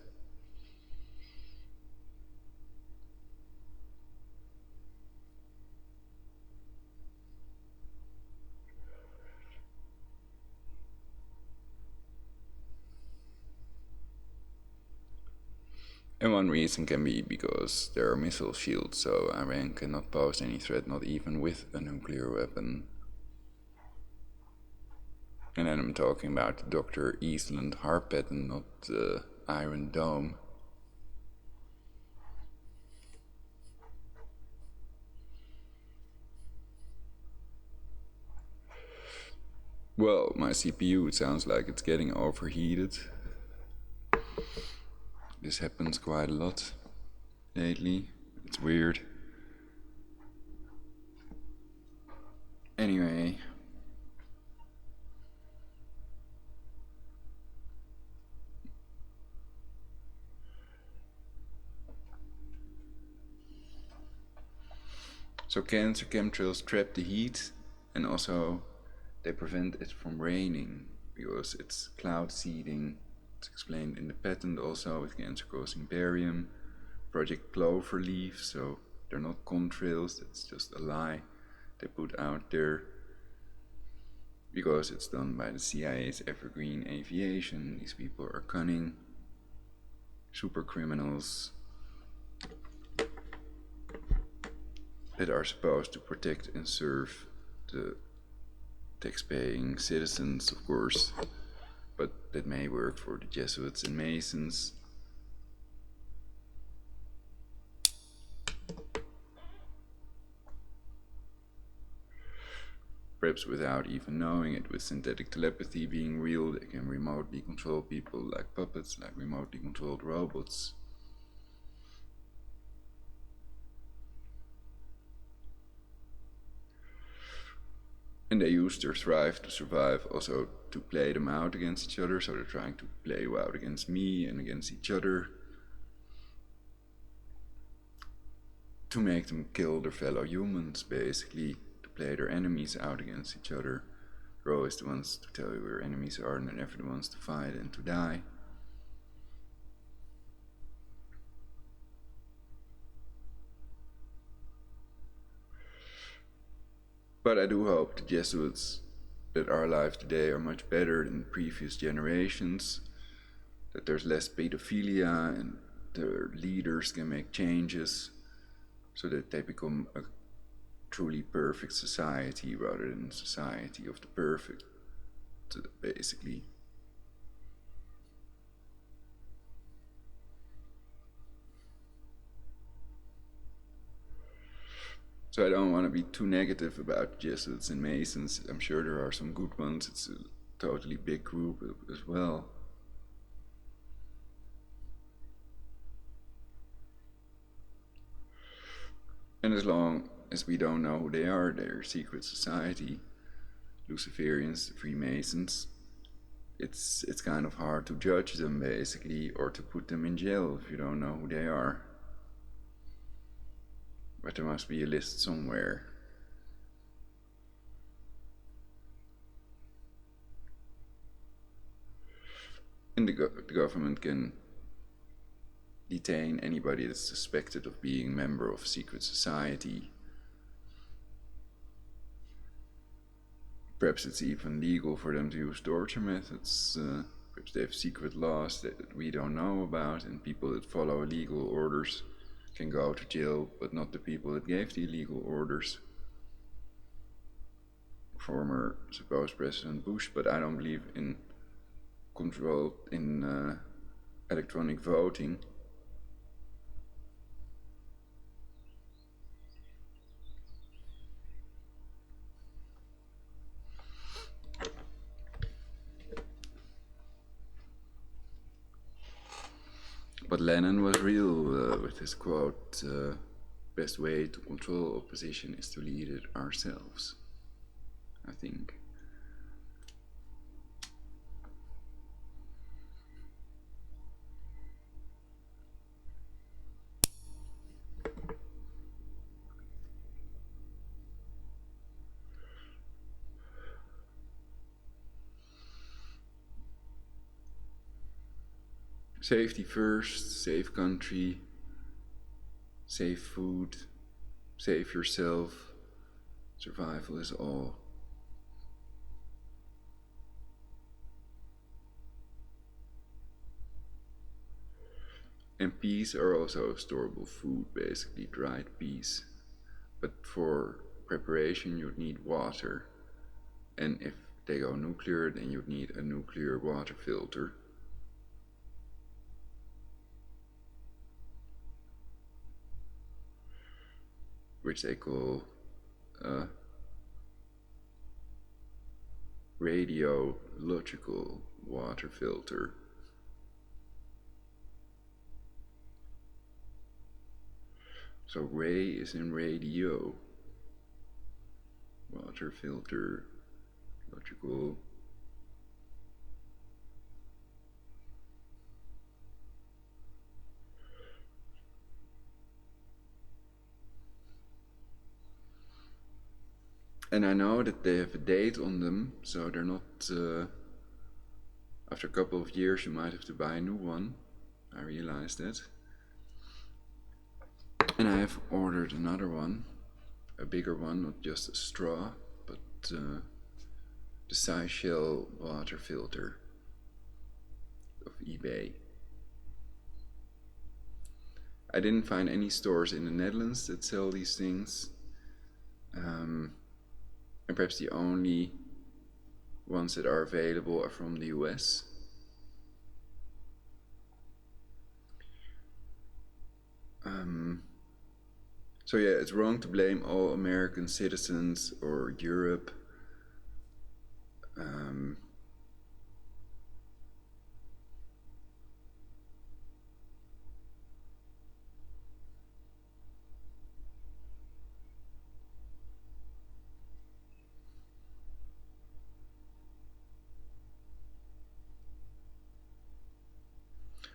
And one reason can be because there are missile shields, so Iran cannot pose any threat, not even with a nuclear weapon. And then I'm talking about Dr. Eastland Harpet and not the Iron Dome. Well, my CPU, it sounds like it's getting overheated. This happens quite a lot lately. It's weird. Anyway. So cancer chemtrails trap the heat, and also they prevent it from raining because it's cloud seeding. It's explained in the patent also with cancer causing barium. Project Cloverleaf, so they're not contrails, that's just a lie they put out there because it's done by the CIA's Evergreen Aviation. These people are cunning, super criminals that are supposed to protect and serve the tax-paying citizens, of course, but that may work for the Jesuits and Masons. Perhaps without even knowing it, with synthetic telepathy being real, they can remotely control people like puppets, like remotely controlled robots. And they use their thrive to survive also to play them out against each other, so they're trying to play you out against me and against each other, to make them kill their fellow humans, basically, to play their enemies out against each other. They're always the ones to tell you where enemies are, and they're never the ones to fight and to die. But I do hope the Jesuits that are alive today are much better than previous generations, that there's less pedophilia and their leaders can make changes so that they become a truly perfect society rather than a society of the perfect, basically. So I don't want to be too negative about Jesuits and Masons. I'm sure there are some good ones. It's a totally big group as well. And as long as we don't know who they are, their secret society, Luciferians, Freemasons, it's kind of hard to judge them basically, or to put them in jail if you don't know who they are. But there must be a list somewhere. And the government can detain anybody that's suspected of being a member of a secret society. Perhaps it's even legal for them to use torture methods. Perhaps they have secret laws that we don't know about, and people that follow illegal orders can go to jail, but not the people that gave the illegal orders. Former supposed President Bush, but I don't believe in control in electronic voting. But Lenin was real with his quote, best way to control opposition is to lead it ourselves, I think. Safety first, safe country, safe food, save yourself, survival is all. And peas are also storable food, basically dried peas. But for preparation you'd need water. And if they go nuclear, then you'd need a nuclear water filter. Which they call radiological water filter. So ray is in radio, water filter, logical. And I know that they have a date on them, so they're not, after a couple of years you might have to buy a new one. I realized that. And I have ordered another one, a bigger one, not just a straw, but the Seychelles water filter of eBay. I didn't find any stores in the Netherlands that sell these things. And perhaps the only ones that are available are from the US. So yeah, it's wrong to blame all American citizens or Europe.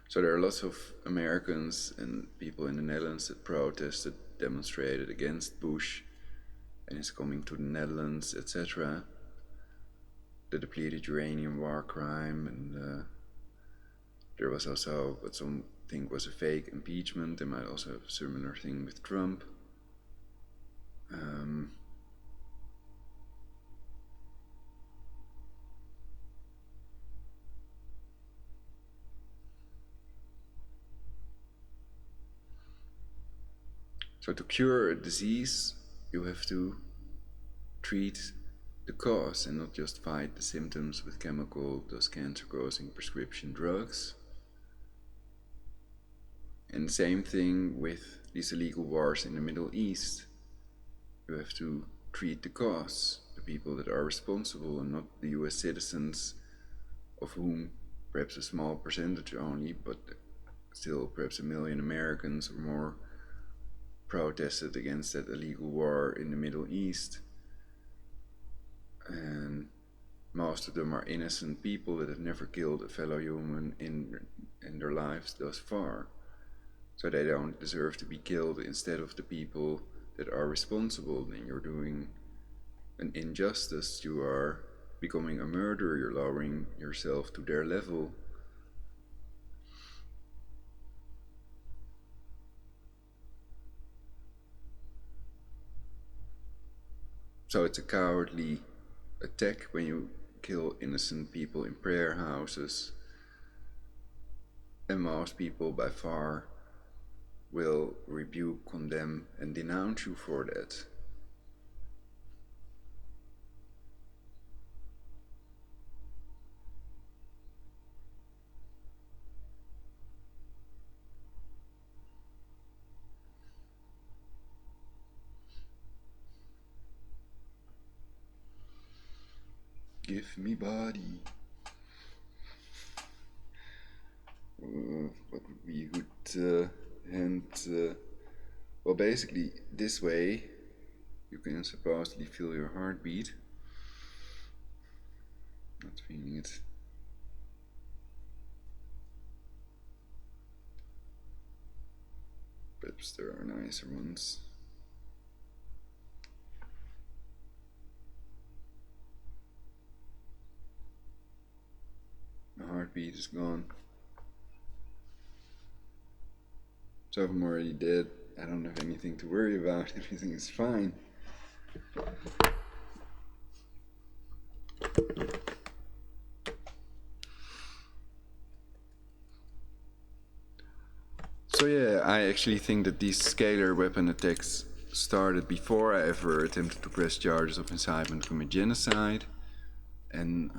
So there are lots of Americans and people in the Netherlands that protested, demonstrated against Bush and his coming to the Netherlands, etc. The depleted uranium war crime, and there was also what some think was a fake impeachment. They might also have a similar thing with Trump. So to cure a disease, you have to treat the cause and not just fight the symptoms with chemical, those cancer-causing prescription drugs. And the same thing with these illegal wars in the Middle East. You have to treat the cause, the people that are responsible, and not the US citizens, of whom perhaps a small percentage only, but still perhaps 1 million Americans or more, protested against that illegal war in the Middle East. And most of them are innocent people that have never killed a fellow human in their lives thus far. So they don't deserve to be killed instead of the people that are responsible. Then you're doing an injustice. You are becoming a murderer. You're lowering yourself to their level. So it's a cowardly attack when you kill innocent people in prayer houses. And most people by far will rebuke, condemn, and denounce you for that. Give me body. What would be a good hand? Well, basically, this way you can supposedly feel your heartbeat. Not feeling it. Perhaps there are nicer ones. My heartbeat is gone. So if I'm already dead, I don't have anything to worry about. Everything is fine. So yeah, I actually think that these scalar weapon attacks started before I ever attempted to press charges of incitement to commit genocide. And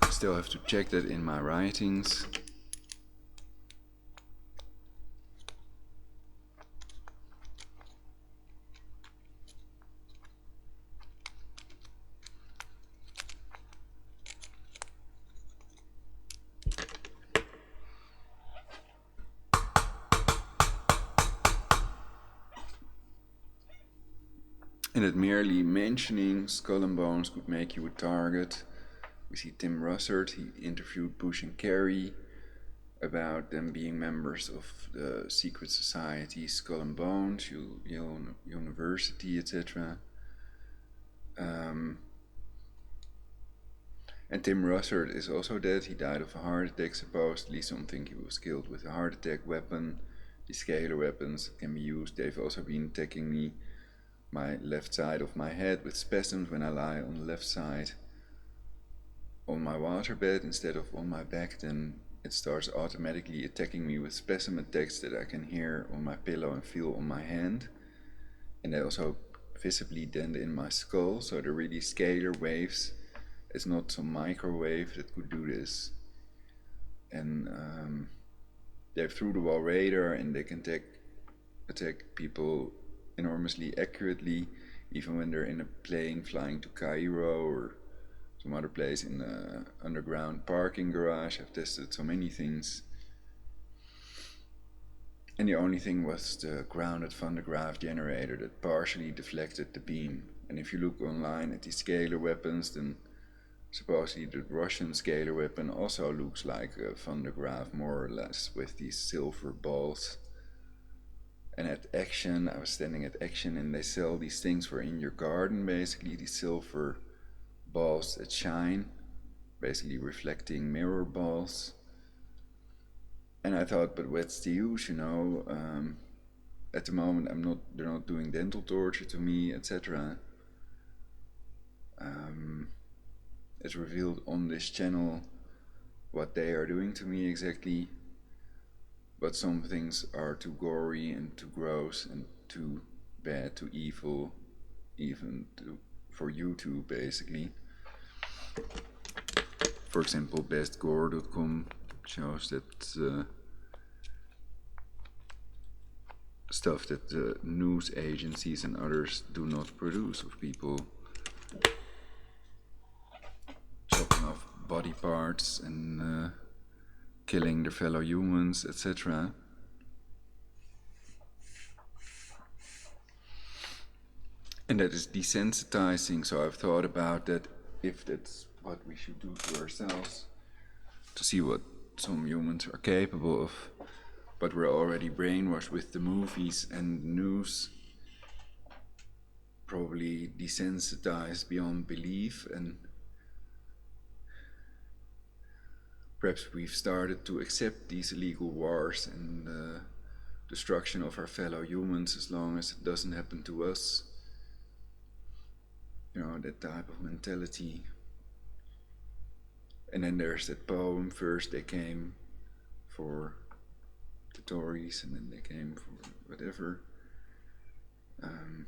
I still have to check that in my writings. And that merely mentioning skull and bones could make you a target. We see Tim Russert, he interviewed Bush and Kerry about them being members of the secret society Skull and Bones, Yale University, etc. And Tim Russert is also dead. He died of a heart attack, supposedly. Some think he was killed with a heart attack weapon. These scalar weapons can be used. They've also been attacking me, my left side of my head, with spasms when I lie on the left side on my waterbed instead of on my back. Then it starts automatically attacking me with spasm attacks that I can hear on my pillow and feel on my hand. And they also visibly dent in my skull, so they're really scalar waves. It's not some microwave that could do this. And they have through the wall radar, and they can attack people enormously accurately, even when they're in a plane flying to Cairo or some other place in the underground parking garage. I've tested so many things. And the only thing was the grounded Van de Graaff generator that partially deflected the beam. And if you look online at these scalar weapons, then supposedly the Russian scalar weapon also looks like a Van de Graaff, more or less, with these silver balls. And at Action, I was standing at Action, and they sell these things for in your garden, basically, these silver balls that shine, basically reflecting mirror balls. And I thought, but what's the use, you know? At the moment, they're not doing dental torture to me, etc. It's revealed on this channel what they are doing to me exactly. but some things are too gory and too gross and too bad, too evil, even for YouTube basically. For example, bestgore.com shows that stuff that news agencies and others do not produce, of people chopping off body parts and killing their fellow humans, etc. And that is desensitizing, so I've thought about that, if that's what we should do to ourselves, to see what some humans are capable of. But we're already brainwashed with the movies and news, probably desensitized beyond belief, and perhaps we've started to accept these illegal wars and destruction of our fellow humans as long as it doesn't happen to us. You know, that type of mentality. And then there's that poem, first they came for the Tories and then they came for whatever. And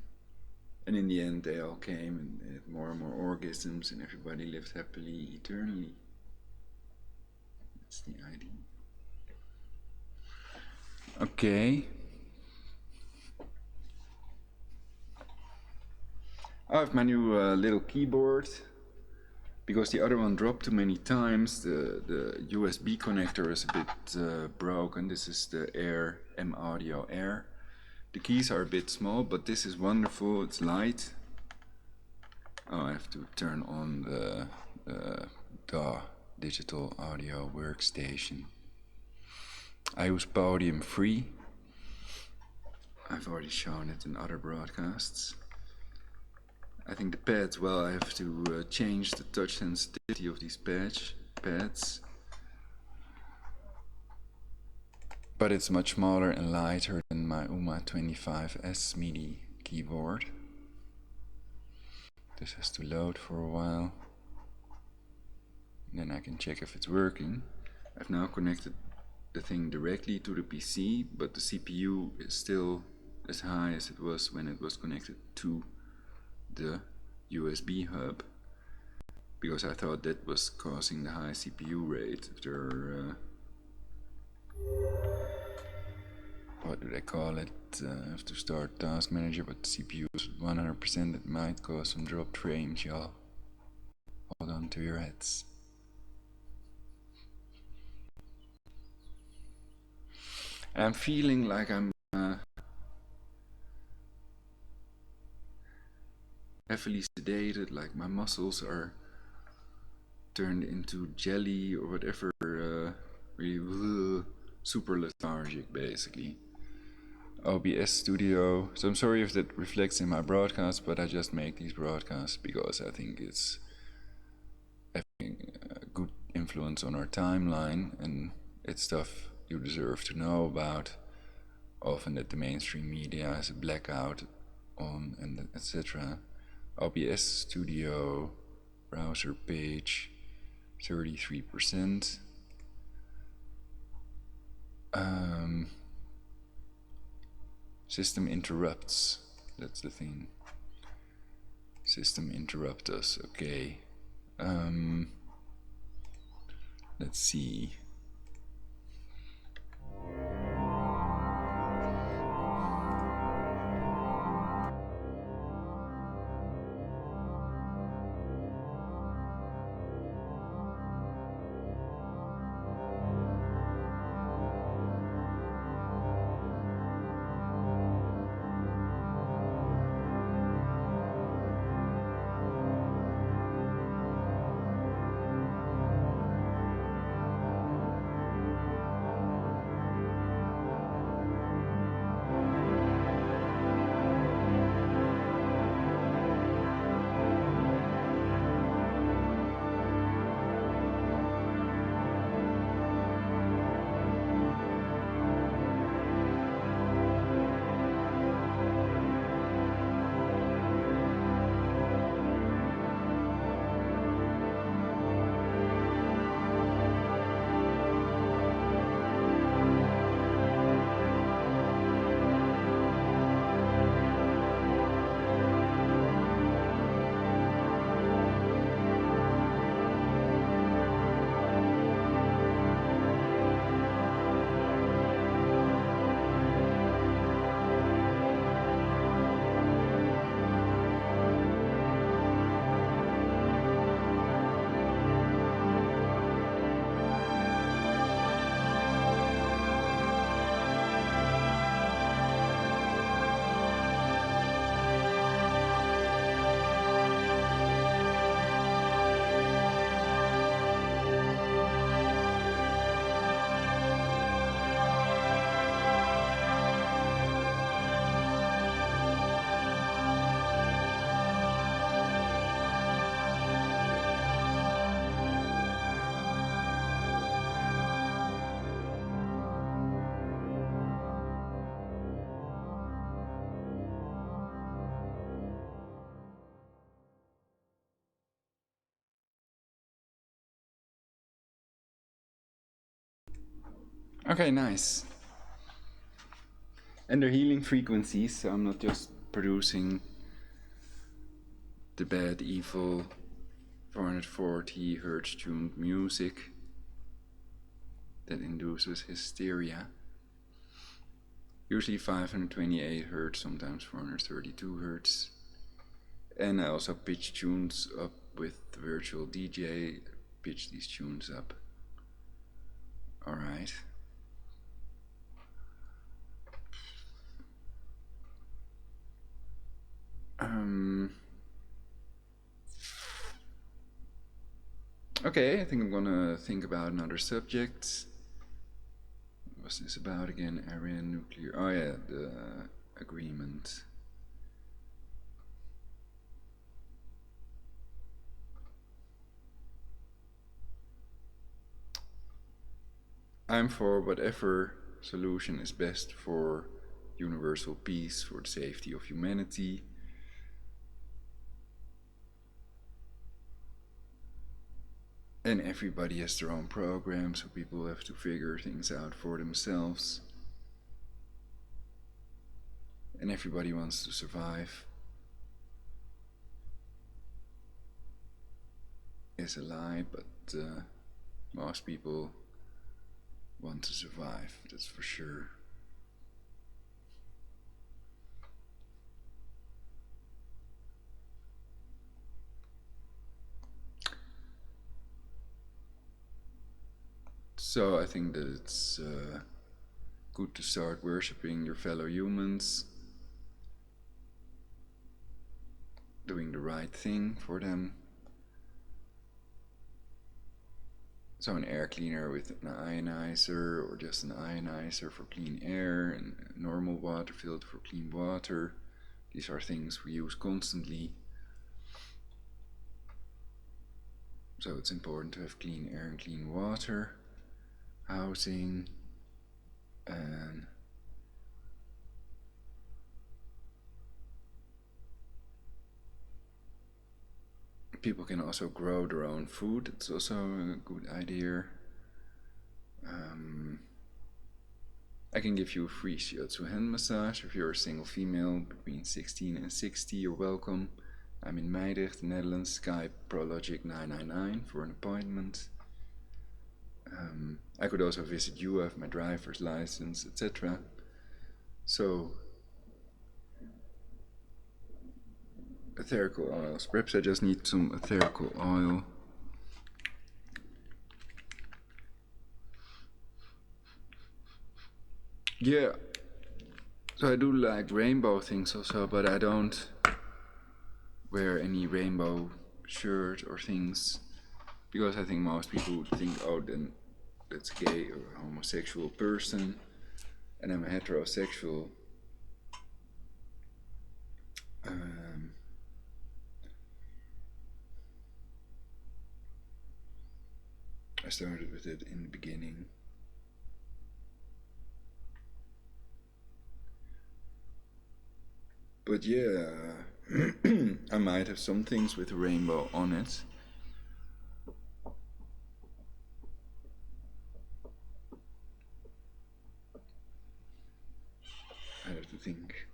in the end they all came and they had more and more orgasms and everybody lived happily eternally. That's the idea. Okay. I have my new little keyboard. Because the other one dropped too many times, the USB connector is a bit broken. This is the Air, M Audio Air. The keys are a bit small, but this is wonderful, it's light. Oh, I have to turn on the DAW, Digital Audio Workstation. I use Podium Free. I've already shown it in other broadcasts. I think the pads, well, I have to change the touch sensitivity of these pads. But it's much smaller and lighter than my UMA 25S MIDI keyboard. This has to load for a while. Then I can check if it's working. I've now connected the thing directly to the PC, but the CPU is still as high as it was when it was connected to the USB hub, because I thought that was causing the high CPU rate. If there what do they call it? I have to start Task Manager, but the CPU is 100%, it might cause some dropped frames, y'all. Hold on to your heads. And I'm feeling like I'm heavily sedated, like my muscles are turned into jelly or whatever, really super lethargic basically. OBS Studio, so I'm sorry if that reflects in my broadcast, but I just make these broadcasts because I think it's having a good influence on our timeline, and it's stuff you deserve to know about. Often that the mainstream media has a blackout on, and etc. OBS Studio, browser page, 33%. System interrupts, that's the thing. System interrupt us, okay. Let's see. Okay, nice. And they're healing frequencies, so I'm not just producing the bad, evil 440 hertz tuned music that induces hysteria. Usually 528 hertz, sometimes 432 hertz. And I also pitch tunes up with the virtual DJ, pitch these tunes up. Alright. Okay, I think I'm gonna think about another subject. What was this about again? Iran nuclear. Oh yeah, the agreement. I'm for whatever solution is best for universal peace, for the safety of humanity. And everybody has their own program, so people have to figure things out for themselves. And everybody wants to survive. Is a lie, but most people want to survive, that's for sure. So I think that it's good to start worshipping your fellow humans, doing the right thing for them. So an air cleaner with an ionizer, or just an ionizer for clean air, and a normal water filter for clean water. These are things we use constantly. So it's important to have clean air and clean water, housing, and people can also grow their own food. It's also a good idea. I can give you a free shiatsu hand massage if you're a single female between 16 and 60. You're welcome. I'm in Meidrecht, Netherlands. Skype Prologic 999 for an appointment. I could also visit you. I have my driver's license, etc. So, etherical oils. Perhaps I just need some etherical oil. Yeah, so I do like rainbow things also, but I don't wear any rainbow shirt or things, because I think most people would think, oh, then that's a gay or a homosexual person, and I'm a heterosexual. I started with it in the beginning. But yeah, I might have some things with a rainbow on it. I have to think.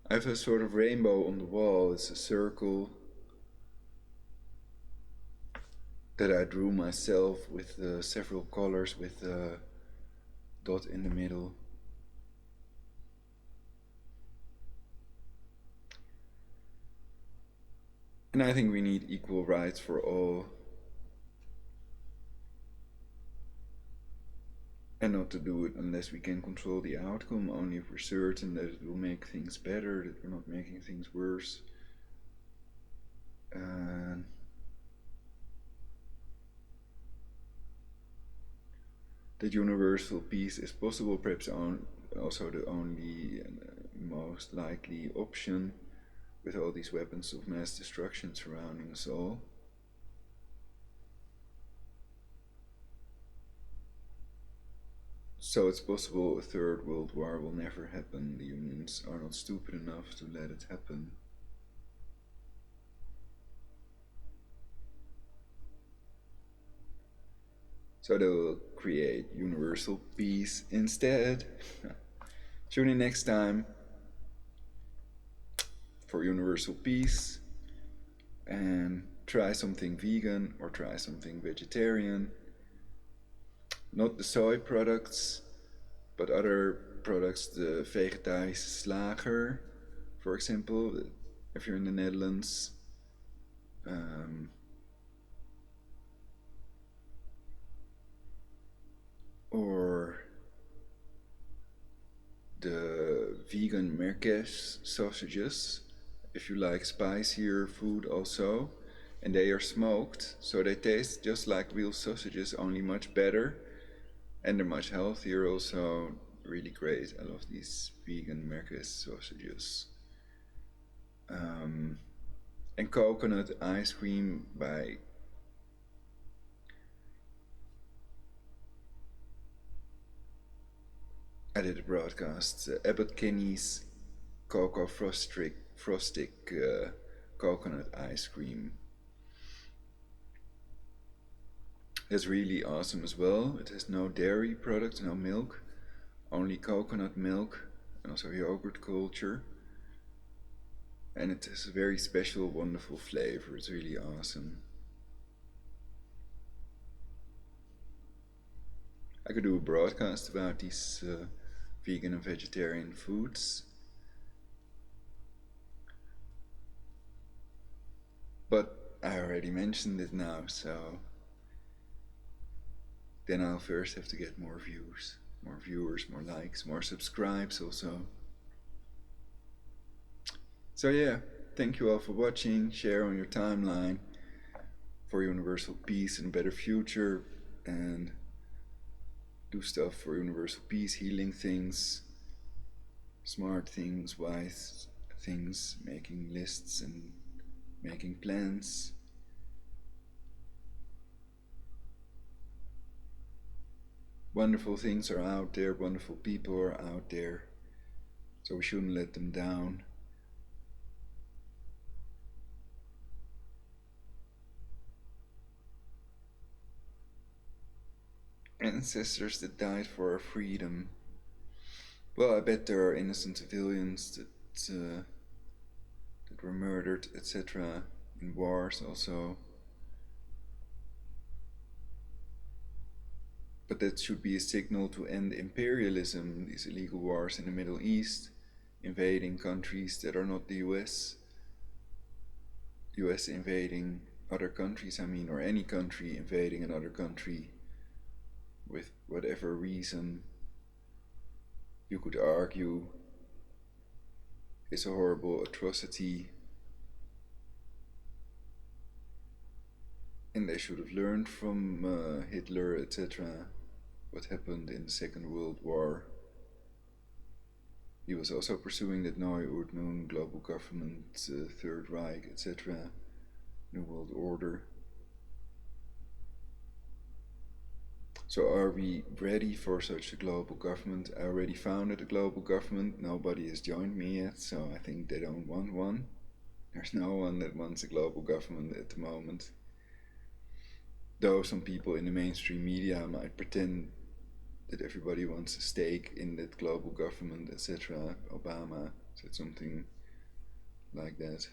I have a sort of rainbow on the wall. It's a circle that I drew myself with several colors with a dot in the middle. And I think we need equal rights for all. And not to do it unless we can control the outcome, only if we're certain that it will make things better, that we're not making things worse. That universal peace is possible, perhaps also the only and most likely option, with all these weapons of mass destruction surrounding us all. So it's possible a third world war will never happen. The humans are not stupid enough to let it happen. So So they will create universal peace instead. Tune in next time for universal peace and try something vegan or try something vegetarian. Not the soy products, but other products, the vegetarische slager, for example, if you're in the Netherlands. Or the vegan merguez sausages, if you like spicier food also. And they are smoked, so they taste just like real sausages, only much better. And they're much healthier also. Really great. I love these vegan merguez sausages. And coconut ice cream by I did a broadcast. Abbott Kinney's Cocoa Frostic coconut ice cream. It's really awesome as well. It has no dairy products, no milk, only coconut milk, and also yogurt culture. And it has a very special, wonderful flavor. It's really awesome. I could do a broadcast about these vegan and vegetarian foods. But I already mentioned it now, so then I'll first have to get more views, more viewers, more likes, more subscribes also. So yeah, thank you all for watching. Share on your timeline for universal peace and a better future, and do stuff for universal peace, healing things, smart things, wise things, making lists and making plans. Wonderful things are out there, wonderful people are out there, so we shouldn't let them down. Ancestors that died for our freedom. Well, I bet there are innocent civilians that were murdered, etc., in wars also. But that should be a signal to end imperialism, these illegal wars in the Middle East, invading countries that are not the US. US invading other countries, or any country invading another country with whatever reason you could argue is a horrible atrocity. And they should have learned from Hitler, etc., what happened in the Second World War. He was also pursuing that Neue Ordnung, global government, Third Reich, etc., New World Order. So are we ready for such a global government? I already founded a global government. Nobody has joined me yet, so I think they don't want one. There's no one that wants a global government at the moment. Though some people in the mainstream media might pretend that everybody wants a stake in that global government, etc. Obama said something like that.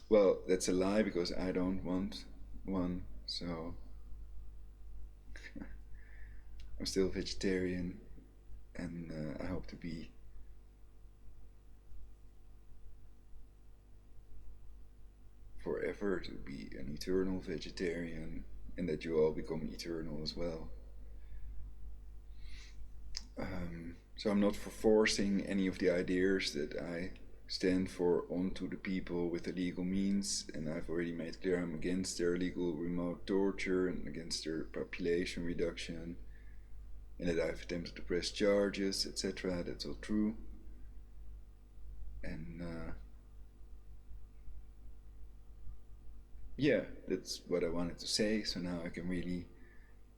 Well, that's a lie, because I don't want one, so I'm still vegetarian, and I hope to be forever, to be an eternal vegetarian, and that you all become eternal as well. So I'm not for forcing any of the ideas that I stand for onto the people with illegal means, and I've already made clear I'm against their illegal remote torture and against their population reduction, and that I've attempted to press charges, etc. That's all true. And yeah, that's what I wanted to say, so now I can really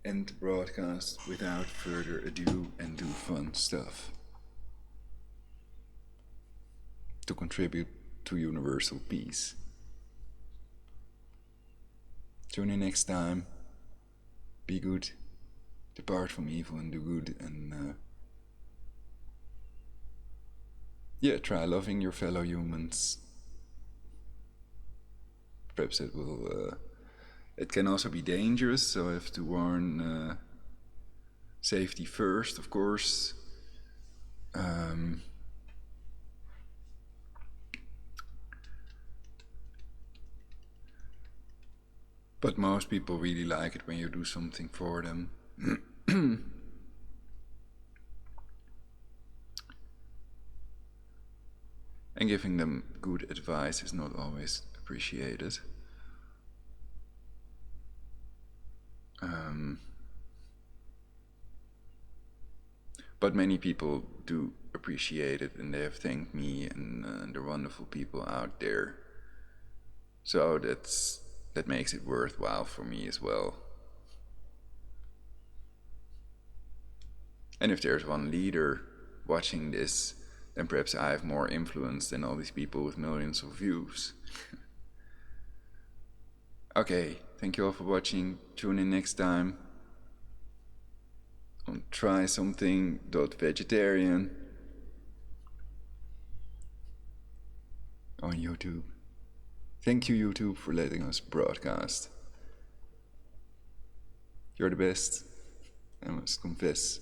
end the broadcast without further ado and do fun stuff to contribute to universal peace. Tune in next time. Be good. Depart from evil and do good. And try loving your fellow humans. Perhaps it will. It can also be dangerous, so I have to warn. Safety first, of course. But most people really like it when you do something for them. And giving them good advice is not always appreciated. But many people do appreciate it, and they have thanked me and the wonderful people out there. So that makes it worthwhile for me as well. And if there's one leader watching this, then perhaps I have more influence than all these people with millions of views. Okay, thank you all for watching. Tune in next time on Try Something.Vegetarian on YouTube. Thank you, YouTube, for letting us broadcast. You're the best, I must confess.